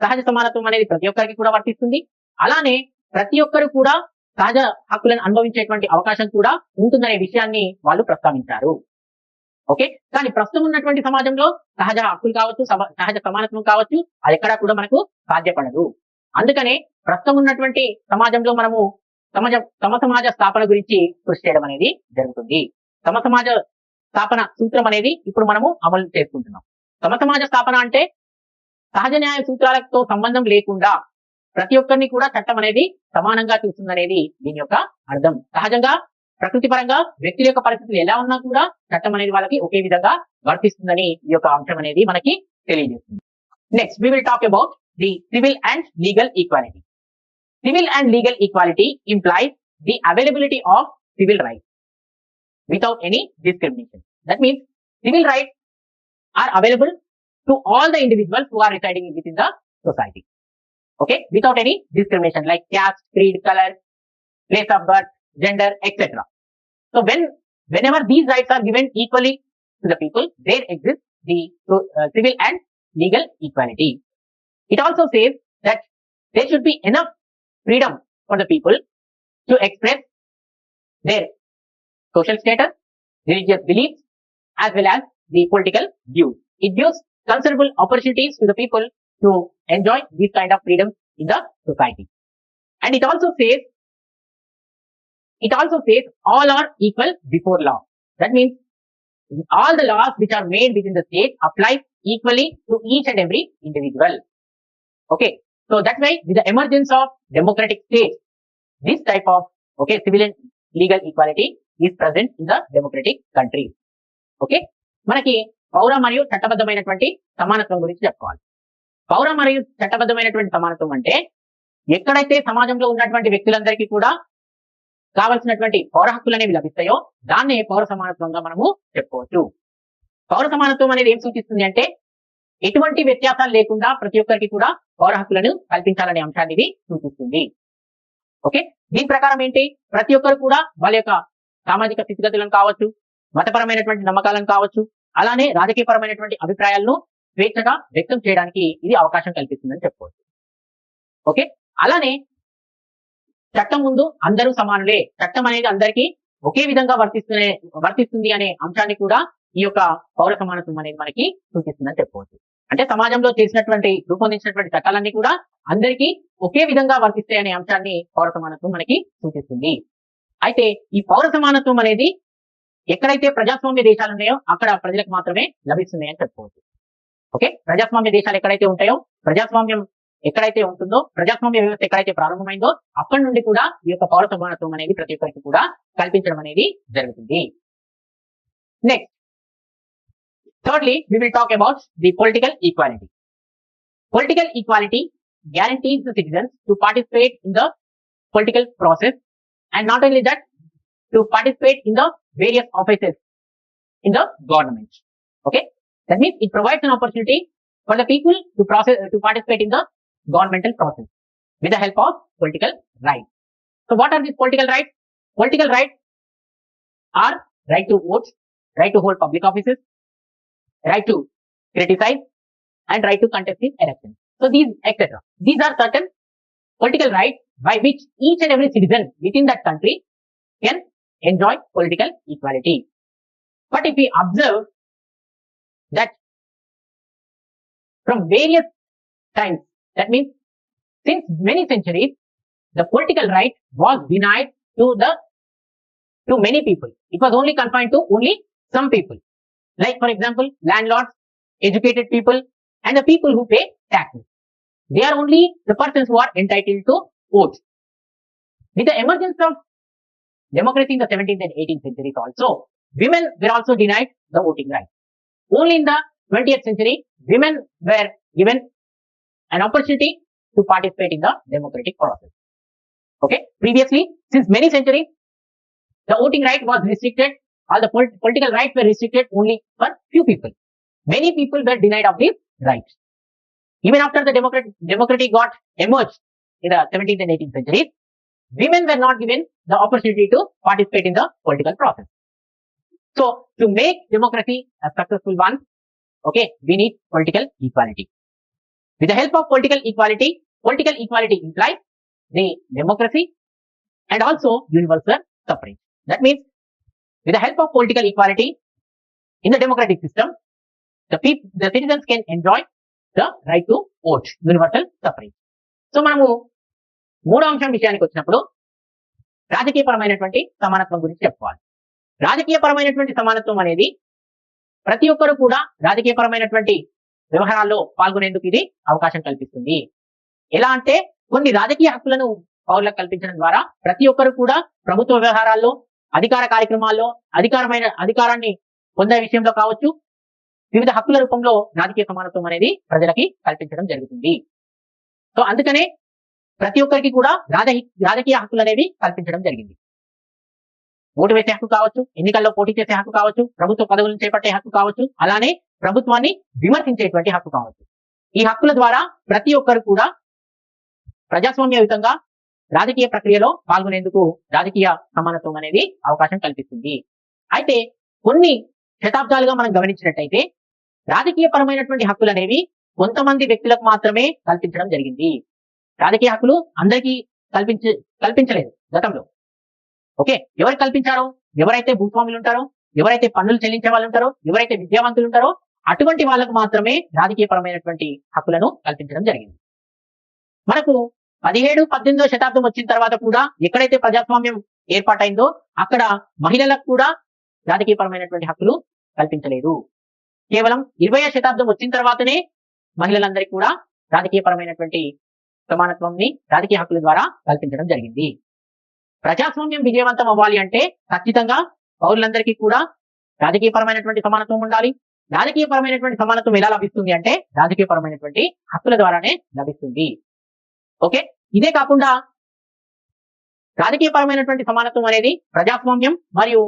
సహజ సమానత్వం అనేది ప్రతి ఒక్కరికి కూడా వర్తిస్తుంది. అలానే ప్రతి ఒక్కరు కూడా సహజ హక్కులను అనుభవించేటువంటి అవకాశం కూడా ఉంటుందనే విషయాన్ని వాళ్ళు ప్రస్తావించారు. ఓకే, కానీ ప్రస్తుతం ఉన్నటువంటి సమాజంలో సహజ హక్కులు కావచ్చు, సహజ సమానత్వం కావచ్చు, అది ఎక్కడా కూడా మనకు సాధ్యపడదు. అందుకనే ప్రస్తుతం ఉన్నటువంటి సమాజంలో మనము సమాజ స్థాపన గురించి కృషి చేయడం అనేది జరుగుతుంది. సమాజ స్థాపన సూత్రం అనేది ఇప్పుడు మనము అమలు చేసుకుంటున్నాం. సమాజ స్థాపన అంటే సహజ న్యాయ సూత్రాలతో సంబంధం లేకుండా ప్రతి ఒక్కరిని కూడా చట్టం అనేది సమానంగా చూస్తుందనేది దీని యొక్క అర్థం. సహజంగా ప్రకృతి పరంగా వ్యక్తుల యొక్క పరిస్థితులు ఎలా ఉన్నా కూడా చట్టం అనేది వాళ్ళకి ఒకే విధంగా వర్తిస్తుందని ఈ యొక్క అంశం అనేది మనకి తెలియజేస్తుంది. Next, we will talk about the civil and legal equality. Civil and legal equality implies the availability of civil rights without any discrimination. That means civil rights are available to all the individuals who are residing within the society. Okay, without any discrimination like caste, creed, color, place of birth, gender, etc. So whenever these rights are given equally to the people, there exists the civil and legal equality. It also says that there should be enough freedom for the people to express their social status, religious beliefs, as well as the political views. It gives considerable opportunities to the people to enjoy these kind of freedoms in the society. And it also says all are equal before law. That means all the laws which are made within the state apply equally to each and every individual. Okay, so that's why with the emergence of democratic states, this type of civil and legal equality is present in the democratic countries. Okay, మనకి పౌర మరియు చట్టబద్ధమైనటువంటి సమానత్వం గురించి చెప్పుకోవాలి. పౌర మరియు చట్టబద్ధమైనటువంటి సమానత్వం అంటే ఎక్కడైతే సమాజంలో ఉన్నటువంటి వ్యక్తులందరికీ కూడా కావాల్సినటువంటి పౌర హక్కులు అనేవి లభిస్తాయో దాన్నే పౌర సమానత్వంగా మనము చెప్పుకోవచ్చు. పౌర సమానత్వం అనేది ఏం సూచిస్తుంది అంటే ఎటువంటి వ్యత్యాసాలు లేకుండా ప్రతి ఒక్కరికి కూడా పౌర హక్కులను కల్పించాలనే అంశాన్ని ఇది సూచిస్తుంది. ఓకే, దీని ప్రకారం ఏంటి, ప్రతి ఒక్కరు కూడా వాళ్ళ యొక్క సామాజిక స్థితిగతులను కావచ్చు, మతపరమైనటువంటి నమ్మకాలను కావచ్చు, అలానే రాజకీయపరమైనటువంటి అభిప్రాయాలను స్వేచ్ఛగా వ్యక్తం చేయడానికి ఇది అవకాశం కల్పిస్తుందని చెప్పుకోవచ్చు. ఓకే, అలానే చట్టం ముందు అందరూ సమానులే, చట్టం అనేది అందరికీ ఒకే విధంగా వర్తిస్తుంది అనే అంశాన్ని కూడా ఈ యొక్క పౌర సమానత్వం అనేది మనకి సూచిస్తుందని చెప్పుకోవచ్చు. అంటే సమాజంలో రూపొందించినటువంటి చట్టాలన్నీ కూడా అందరికీ ఒకే విధంగా వర్తిస్తాయి అనే అంశాన్ని పౌర సమానత్వం మనకి సూచిస్తుంది. అయితే ఈ పౌర సమానత్వం అనేది ఎక్కడైతే ప్రజాస్వామ్య దేశాలు ఉన్నాయో అక్కడ ప్రజలకు మాత్రమే లభిస్తుంది అని చెప్పుకోవచ్చు. ఓకే, ప్రజాస్వామ్య దేశాలు ఎక్కడైతే ఉంటాయో, ప్రజాస్వామ్యం ఎక్కడైతే ఉంటుందో, ప్రజాస్వామ్య వ్యవస్థ ఎక్కడైతే ప్రారంభమైందో అక్కడి నుండి కూడా ఈ యొక్క పౌర సమానత్వం అనేది ప్రతి ఒక్కరికి కూడా కల్పించడం అనేది జరుగుతుంది. Next, thirdly, we will talk about the political equality. Political equality guarantees the citizens to participate in the political process, and not only that, to participate in the various offices in the government. Okay, that means it provides an opportunity for the people to participate in the governmental process with the help of political rights. So what are these political rights? Political rights are right to vote, right to hold public offices, right to criticize, and right to contest in elections. So these etc. These are certain political rights by which each and every citizen within that country can enjoy political equality. But if we observe that from various times, that means since many centuries, the political right was denied to many people. It was only confined to only some people. Like for example, landlords, educated people, and the people who pay taxes. They are only the persons who are entitled to vote. With the emergence of democracy in the 17th and 18th centuries also, women were also denied the voting right. Only in the 20th century, women were given an opportunity to participate in the democratic process. Okay, previously, since many centuries, the voting right was restricted. All the political rights were restricted only for few people. Many people were denied of these rights. Even after the democracy got emerged in the 17th and 18th centuries, women were not given the opportunity to participate in the political process. So, to make democracy a successful one, okay, we need political equality. With the help of political equality implies the democracy and also universal suffrage. That means, with the help of political equality in the democratic system, the citizens can enjoy the right to vote, universal suffrage. So, మనము మూడో అంశం విషయానికి వచ్చినప్పుడు రాజకీయపరమైనటువంటి సమానత్వం గురించి చెప్పుకోవాలి. రాజకీయపరమైనటువంటి సమానత్వం అనేది ప్రతి ఒక్కరు కూడా రాజకీయపరమైనటువంటి వ్యవహారాల్లో పాల్గొనేందుకు ఇది అవకాశం కల్పిస్తుంది. ఎలా అంటే కొన్ని రాజకీయ హక్కులను పౌరులకు కల్పించడం ద్వారా ప్రతి ఒక్కరు కూడా ప్రభుత్వ వ్యవహారాల్లో, అధికార కార్యక్రమాల్లో అధికారాన్ని పొందే విషయంలో కావచ్చు, వివిధ హక్కుల రూపంలో రాజకీయ సమానత్వం అనేది ప్రజలకి కల్పించడం జరుగుతుంది. సో అందుకనే ప్రతి ఒక్కరికి కూడా రాజకీయ హక్కులు అనేవి కల్పించడం జరిగింది. ఓటు వేసే హక్కు కావచ్చు, ఎన్నికల్లో పోటీ చేసే హక్కు కావచ్చు, ప్రభుత్వ పదవులను చేపట్టే హక్కు కావచ్చు, అలానే ప్రభుత్వాన్ని విమర్శించేటువంటి హక్కు కావచ్చు. ఈ హక్కుల ద్వారా ప్రతి ఒక్కరు కూడా ప్రజాస్వామ్యయుతంగా రాజకీయ ప్రక్రియలో పాల్గొనేందుకు రాజకీయ సమానత్వం అనేది అవకాశం కల్పిస్తుంది. అయితే కొన్ని శతాబ్దాలుగా మనం గమనించినట్టయితే రాజకీయ పరమైనటువంటి హక్కులు అనేవి కొంతమంది వ్యక్తులకు మాత్రమే కల్పించడం జరిగింది. రాజకీయ హక్కులు అందరికీ కల్పించలేదు గతంలో. ఓకే, ఎవరు కల్పించారో, ఎవరైతే భూస్వాములు ఉంటారో, ఎవరైతే పన్నులు చెల్లించే వాళ్ళు ఉంటారో, ఎవరైతే విద్యావంతులు ఉంటారో అటువంటి వాళ్ళకు మాత్రమే రాజకీయ పరమైనటువంటి హక్కులను కల్పించడం జరిగింది. మనకు 17, 18వ శతాబ్దం వచ్చిన తర్వాత కూడా ఎక్కడైతే ప్రజాస్వామ్యం ఏర్పాటైందో అక్కడ మహిళలకు కూడా రాజకీయపరమైనటువంటి హక్కులు కల్పించలేదు. కేవలం 20వ శతాబ్దం వచ్చిన తర్వాతనే మహిళలందరికీ కూడా రాజకీయపరమైనటువంటి సమానత్వాన్ని రాజకీయ హక్కుల ద్వారా కల్పించడం జరిగింది. ప్రజాస్వామ్యం విజయవంతం అవ్వాలి అంటే ఖచ్చితంగా పౌరులందరికీ కూడా రాజకీయపరమైనటువంటి సమానత్వం ఉండాలి. రాజకీయపరమైనటువంటి సమానత్వం ఎలా లభిస్తుంది అంటే రాజకీయపరమైనటువంటి హక్కుల ద్వారానే లభిస్తుంది. ఓకే, ఇదే కాకుండా రాజకీయపరమైనటువంటి సమానత్వం అనేది ప్రజాస్వామ్యం మరియు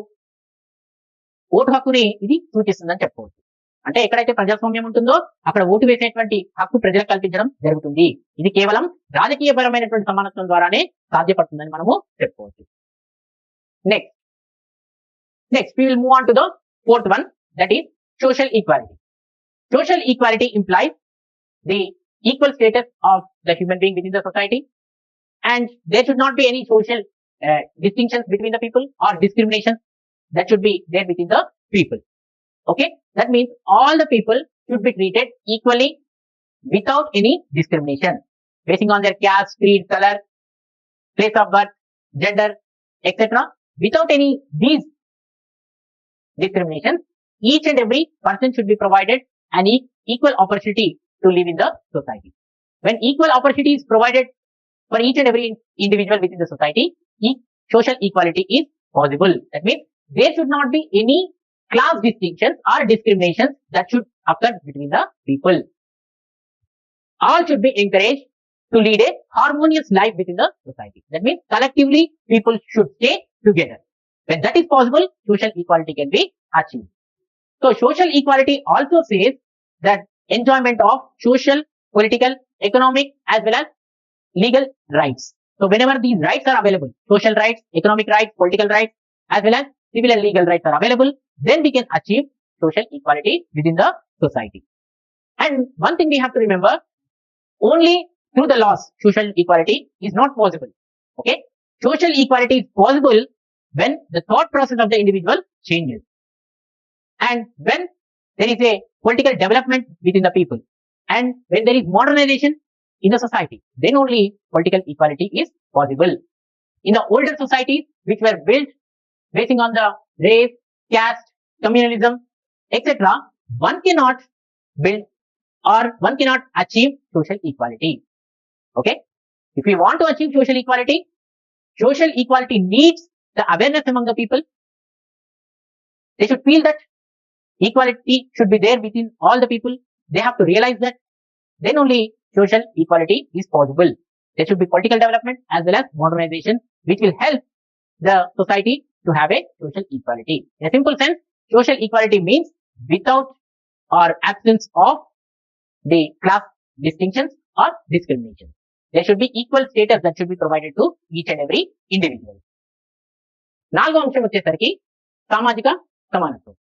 ఓటు హక్కుని ఇది సూచిస్తుందని చెప్పుకోవచ్చు. అంటే ఎక్కడైతే ప్రజాస్వామ్యం ఉంటుందో అక్కడ ఓటు వేసేటువంటి హక్కు ప్రజలకు కల్పించడం జరుగుతుంది. ఇది కేవలం రాజకీయపరమైనటువంటి సమానత్వం ద్వారానే సాధ్యపడుతుందని మనము చెప్పుకోవచ్చు. Next we will move on to the fourth one, that is social equality. Social equality implies the equal status of the human being within the society, and there should not be any social distinctions between the people or discriminations that should be there within the people. Okay, that means all the people should be treated equally without any discrimination basing on their caste, creed, color, place of birth, gender, etc. Without any these discriminations, each and every person should be provided an equal opportunity to live in the society. When equal opportunity is provided for each and every individual within the society, social equality is possible. That means there should not be any class distinctions or discriminations that should occur between the people. All should be encouraged to lead a harmonious life within the society. That means collectively people should stay together. When that is possible, social equality can be achieved. So social equality also says that enjoyment of social, political, economic as well as legal rights. So whenever these rights are available, social rights, economic rights, political rights as well as civil and legal rights are available, then we can achieve social equality within the society. And one thing we have to remember, only through the laws social equality is not possible. Okay, social equality is possible when the thought process of the individual changes, and when there is a political development within the people, and when there is modernization in the society, then only political equality is possible. In the older societies which were built basing on the race, caste, communalism, etc., one cannot build or one cannot achieve social equality. Okay, if we want to achieve social equality needs the awareness among the people. They should feel that equality should be there within all the people. They have to realize that. Then only social equality is possible. There should be political development as well as modernization, which will help the society to have a social equality. In a simple sense, social equality means without or absence of the class distinctions or discrimination. There should be equal status that should be provided to each and every individual. నాలుగో అంశం వచ్చేసరికి సామాజిక సమానత్వం.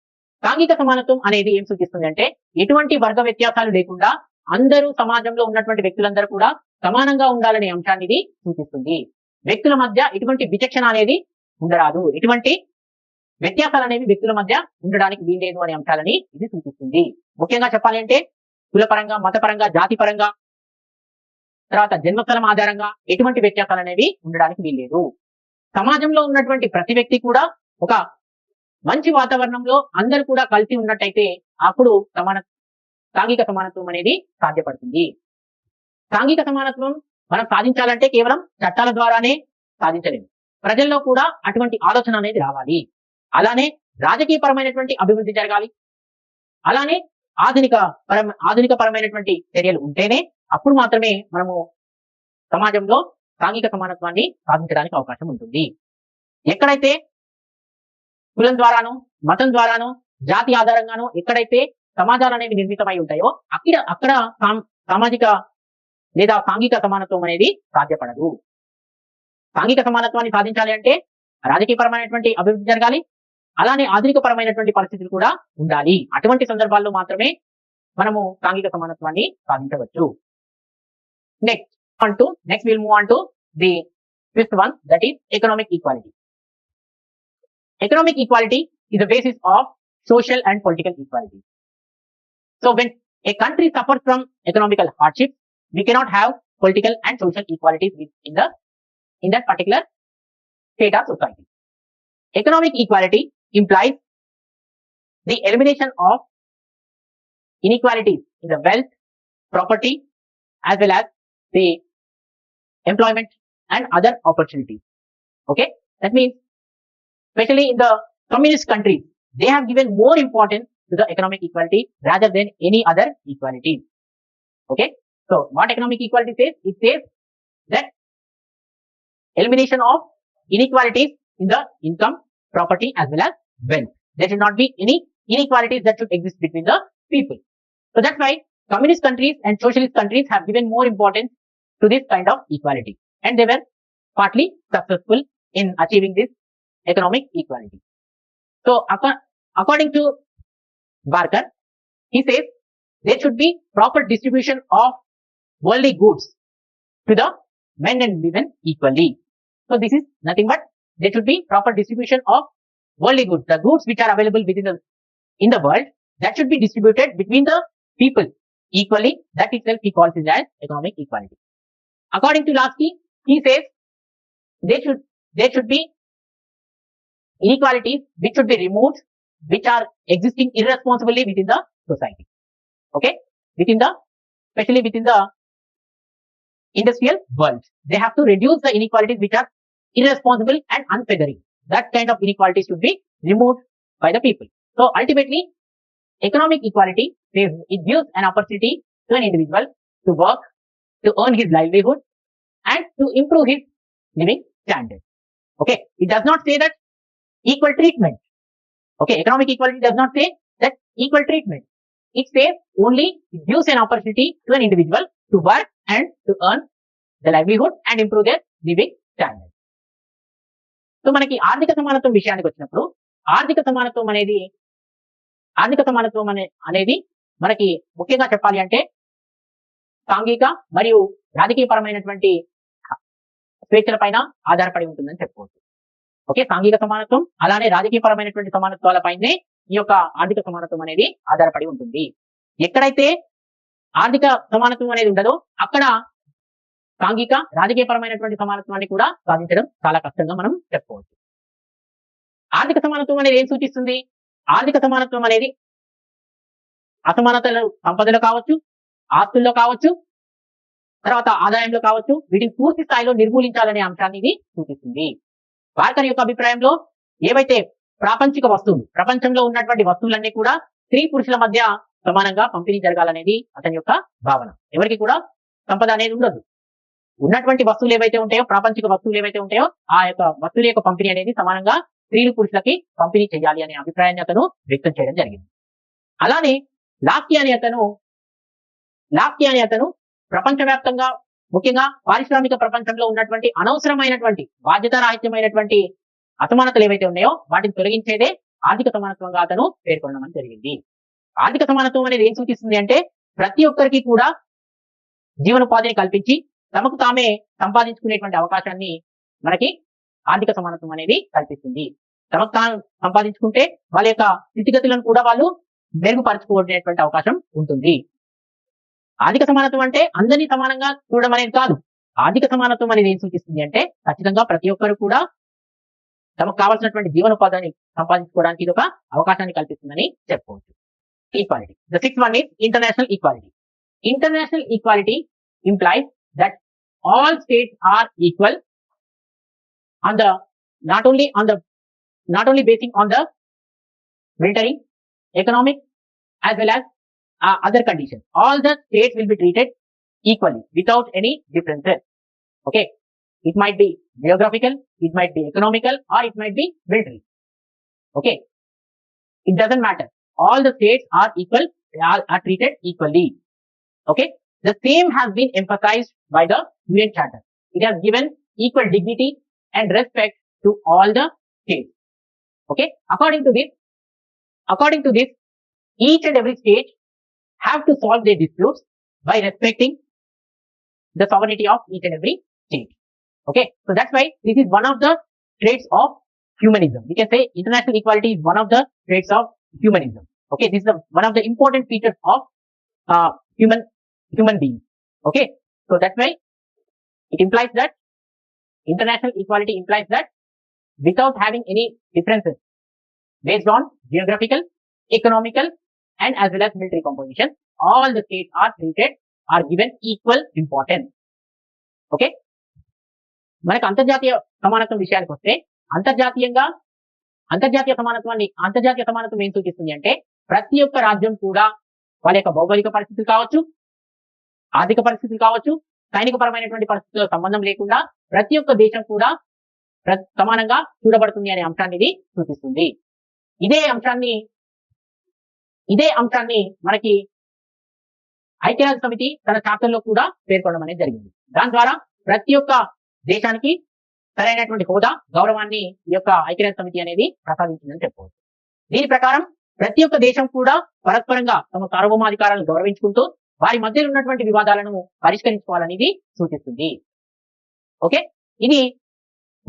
సాంఘిక సమానత్వం అనేది ఏం సూచిస్తుంది అంటే ఎటువంటి వర్గ వ్యత్యాసాలు లేకుండా అందరూ సమాజంలో ఉన్నటువంటి వ్యక్తులందరూ కూడా సమానంగా ఉండాలనే అంశాన్ని ఇది సూచిస్తుంది. వ్యక్తుల మధ్య ఎటువంటి విచక్షణ అనేది ఉండరాదు, ఎటువంటి వ్యత్యాసాలు అనేవి వ్యక్తుల మధ్య ఉండడానికి వీల్లేదు అనే అంశాలని ఇది సూచిస్తుంది. ముఖ్యంగా చెప్పాలి అంటే కులపరంగా, మతపరంగా, జాతిపరంగా, తర్వాత జన్మస్థలం ఆధారంగా ఎటువంటి వ్యత్యాసాలు అనేవి ఉండడానికి వీల్లేదు. సమాజంలో ఉన్నటువంటి ప్రతి వ్యక్తి కూడా ఒక మంచి వాతావరణంలో అందరూ కూడా కలిసి ఉన్నట్టయితే అప్పుడు సాంఘిక సమానత్వం అనేది సాధ్యపడుతుంది. సాంఘిక సమానత్వం మనం సాధించాలంటే కేవలం చట్టాల ద్వారానే సాధించలేము. ప్రజల్లో కూడా అటువంటి ఆలోచన అనేది రావాలి. అలానే రాజకీయపరమైనటువంటి అభివృద్ధి జరగాలి. అలానే ఆధునిక పరమైనటువంటి చర్యలు ఉంటేనే అప్పుడు మాత్రమే మనము సమాజంలో సాంఘిక సమానత్వాన్ని సాధించడానికి అవకాశం ఉంటుంది. ఎక్కడైతే కులం ద్వారాను, మతం ద్వారాను, జాతి ఆధారంగాను ఎక్కడైతే సమాజాలు అనేవి నిర్మితమై ఉంటాయో అక్కడ సామాజిక లేదా సాంఘిక సమానత్వం అనేది సాధ్యపడదు. సాంఘిక సమానత్వాన్ని సాధించాలి అంటే రాజకీయపరమైనటువంటి అభివృద్ధి జరగాలి, అలానే ఆధునిక పరమైనటువంటి పరిస్థితులు కూడా ఉండాలి. అటువంటి సందర్భాల్లో మాత్రమే మనము సాంఘిక సమానత్వాన్ని సాధించవచ్చు. Next we'll move on to the fifth one, that is economic equality. Economic equality is the basis of social and political equality. So when a country suffers from economical hardship, we cannot have political and social equalities in that particular state or society. Economic equality implies the elimination of inequalities in the wealth, property, as well as the employment and other opportunities. Okay, that means especially in the communist countries, they have given more importance to the economic equality rather than any other equalities. Okay, so what economic equality says? It says that elimination of inequalities in the income, property, as well as wealth. There should not be any inequalities that should exist between the people. So that's why communist countries and socialist countries have given more importance to this kind of equality, and they were partly successful in achieving this economic equality. So according to Barker, he says there should be proper distribution of worldly goods to the men and women equally. So this is nothing but there should be proper distribution of worldly goods, the goods which are available in the world, that should be distributed between the people equally. That itself he calls it as economic equality. According to Lasky, he says there should be inequalities which should be removed, which are existing irresponsibly within the society. Okay, especially within the industrial world, they have to reduce the inequalities which are irresponsible and unfeathering. That kind of inequalities should be removed by the people. So ultimately, economic equality says it gives an opportunity to an individual to work, to earn his livelihood, and to improve his living standard. Okay, it does not say that equal treatment. Okay, economic equality does not say that equal treatment. It says only it gives an opportunity to an individual to work and to earn the livelihood and improve their living standard. So మనకి ఆర్థిక సమానత్వం విషయానికి వచ్చినప్పుడు ఆర్థిక సమానత్వం అనేది మనకి ముఖ్యంగా చెప్పాలి అంటే సాంఘిక మరియు రాజకీయపరమైనటువంటి స్వేచ్ఛల పైన ఆధారపడి ఉంటుందని చెప్పుకోవచ్చు. ఓకే, సాంఘిక సమానత్వం అలానే రాజకీయపరమైనటువంటి సమానత్వాలపైనే ఈ యొక్క ఆర్థిక సమానత్వం అనేది ఆధారపడి ఉంటుంది. ఎక్కడైతే ఆర్థిక సమానత్వం అనేది ఉండదో అక్కడ సాంఘిక రాజకీయపరమైనటువంటి సమానత్వాన్ని కూడా సాధించడం చాలా కష్టంగా మనం చెప్పుకోవచ్చు. ఆర్థిక సమానత్వం అనేది ఏం సూచిస్తుంది? ఆర్థిక సమానత్వం అనేది అసమానతలు సంపదలో కావచ్చు, ఆస్తుల్లో కావచ్చు, తర్వాత ఆదాయంలో కావచ్చు, వీటిని పూర్తి స్థాయిలో నిర్మూలించాలనే అంశాన్ని ఇది సూచిస్తుంది. బార్కర్ యొక్క అభిప్రాయంలో ఏవైతే ప్రాపంచిక వస్తువులు, ప్రపంచంలో ఉన్నటువంటి వస్తువులన్నీ కూడా స్త్రీ పురుషుల మధ్య సమానంగా పంపిణీ జరగాలనేది అతని యొక్క భావన. ఎవరికి కూడా సంపద అనేది ఉండదు. ఉన్నటువంటి వస్తువులు ఏవైతే ఉంటాయో, ప్రాపంచిక వస్తువులు ఏవైతే ఉంటాయో ఆ యొక్క వస్తువుల యొక్క పంపిణీ అనేది సమానంగా స్త్రీలు పురుషులకి పంపిణీ చేయాలి అనే అభిప్రాయాన్ని అతను వ్యక్తం చేయడం జరిగింది. అలానే లాస్కీ అని అతను ప్రపంచవ్యాప్తంగా ముఖ్యంగా పారిశ్రామిక ప్రపంచంలో ఉన్నటువంటి అనవసరమైనటువంటి బాధ్యతారాహిత్యమైనటువంటి అసమానతలు ఏవైతే ఉన్నాయో వాటిని తొలగించేదే ఆర్థిక సమానత్వంగా అతను పేర్కొనడం జరిగింది. ఆర్థిక సమానత్వం అనేది ఏం సూచిస్తుంది అంటే ప్రతి ఒక్కరికి కూడా జీవనోపాధిని కల్పించి తమకు తామే సంపాదించుకునేటువంటి అవకాశాన్ని మనకి ఆర్థిక సమానత్వం అనేది కల్పిస్తుంది. తమకు తాను సంపాదించుకుంటే వాళ్ళ యొక్క స్థితిగతులను కూడా వాళ్ళు మెరుగుపరచుకునేటువంటి అవకాశం ఉంటుంది. ఆర్థిక సమానత్వం అంటే అందరినీ సమానంగా చూడడం అనేది కాదు. ఆర్థిక సమానత్వం అనేది ఏం సూచిస్తుంది అంటే ఖచ్చితంగా ప్రతి ఒక్కరు కూడా తమకు కావాల్సినటువంటి జీవనోపాధిని సంపాదించుకోవడానికి ఇది ఒక అవకాశాన్ని కల్పిస్తుందని చెప్పుకోవచ్చు. Equality. The sixth one is international equality. International equality implies that all states are equal on the not only basing on the military, economic, as well as other conditions. All the states will be treated equally without any differences. Okay, it might be geographical, it might be economical, or it might be military. Okay, it doesn't matter. All the states are equal, are treated equally. Okay, the same has been emphasized by the UN Charter. It has given equal dignity and respect to all the states. Okay, according to this, each and every state have to solve their disputes by respecting the sovereignty of each and every state. Okay, so that's why this is one of the traits of humanism. We can say international equality is one of the traits of humanism. Okay, this is one of the important features of human beings. Okay, so that's why it implies that international equality implies that without having any differences based on geographical, economical, and as well as military composition, all the states are given equal importance. Okay, మనకు అంతర్జాతీయ సమానత్వం విషయానికి వస్తే అంతర్జాతీయ సమానత్వం ఏం సూచిస్తుంది అంటే ప్రతి ఒక్క రాజ్యం కూడా వాళ్ళ యొక్క భౌగోళిక పరిస్థితులు కావచ్చు, ఆర్థిక పరిస్థితులు కావచ్చు, సైనిక పరమైనటువంటి పరిస్థితులతో సంబంధం లేకుండా ప్రతి ఒక్క దేశం కూడా సమానంగా చూడబడుతుంది అనే అంశాన్ని ఇది సూచిస్తుంది. ఇదే అంశాన్ని మనకి ఐక్యరాజ్య సమితి తన చార్టర్ లో కూడా పేర్కొనడం అనేది జరిగింది. దాని ద్వారా ప్రతి ఒక్క దేశానికి సరైనటువంటి హోదా, గౌరవాన్ని ఈ యొక్క ఐక్యరాజ్య సమితి అనేది ప్రసాదించిందని చెప్పవచ్చు. దీని ప్రకారం ప్రతి ఒక్క దేశం కూడా పరస్పరంగా తమ సార్వభౌమాధికారాలను గౌరవించుకుంటూ వారి మధ్య ఉన్నటువంటి వివాదాలను పరిష్కరించుకోవాలనేది సూచిస్తుంది. ఓకే, ఇది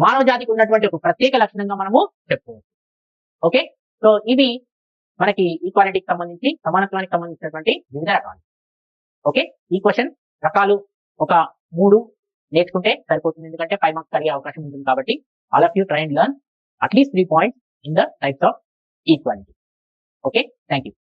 మానవ జాతికి ఉన్నటువంటి ఒక ప్రత్యేక లక్షణంగా మనము చెప్పుకోవచ్చు. ఓకే, సో ఇవి మనకి ఈక్వాలిటీకి సంబంధించి, సమానత్వానికి సంబంధించినటువంటి వివిధ రకాలు. ఓకే, ఈ క్వశ్చన్ రకాలు ఒక 3 నేర్చుకుంటే సరిపోతుంది, ఎందుకంటే 5 మార్క్స్ అడిగే అవకాశం ఉంటుంది కాబట్టి. All of you try and learn at least 3 points in the types of equality. Okay, thank you.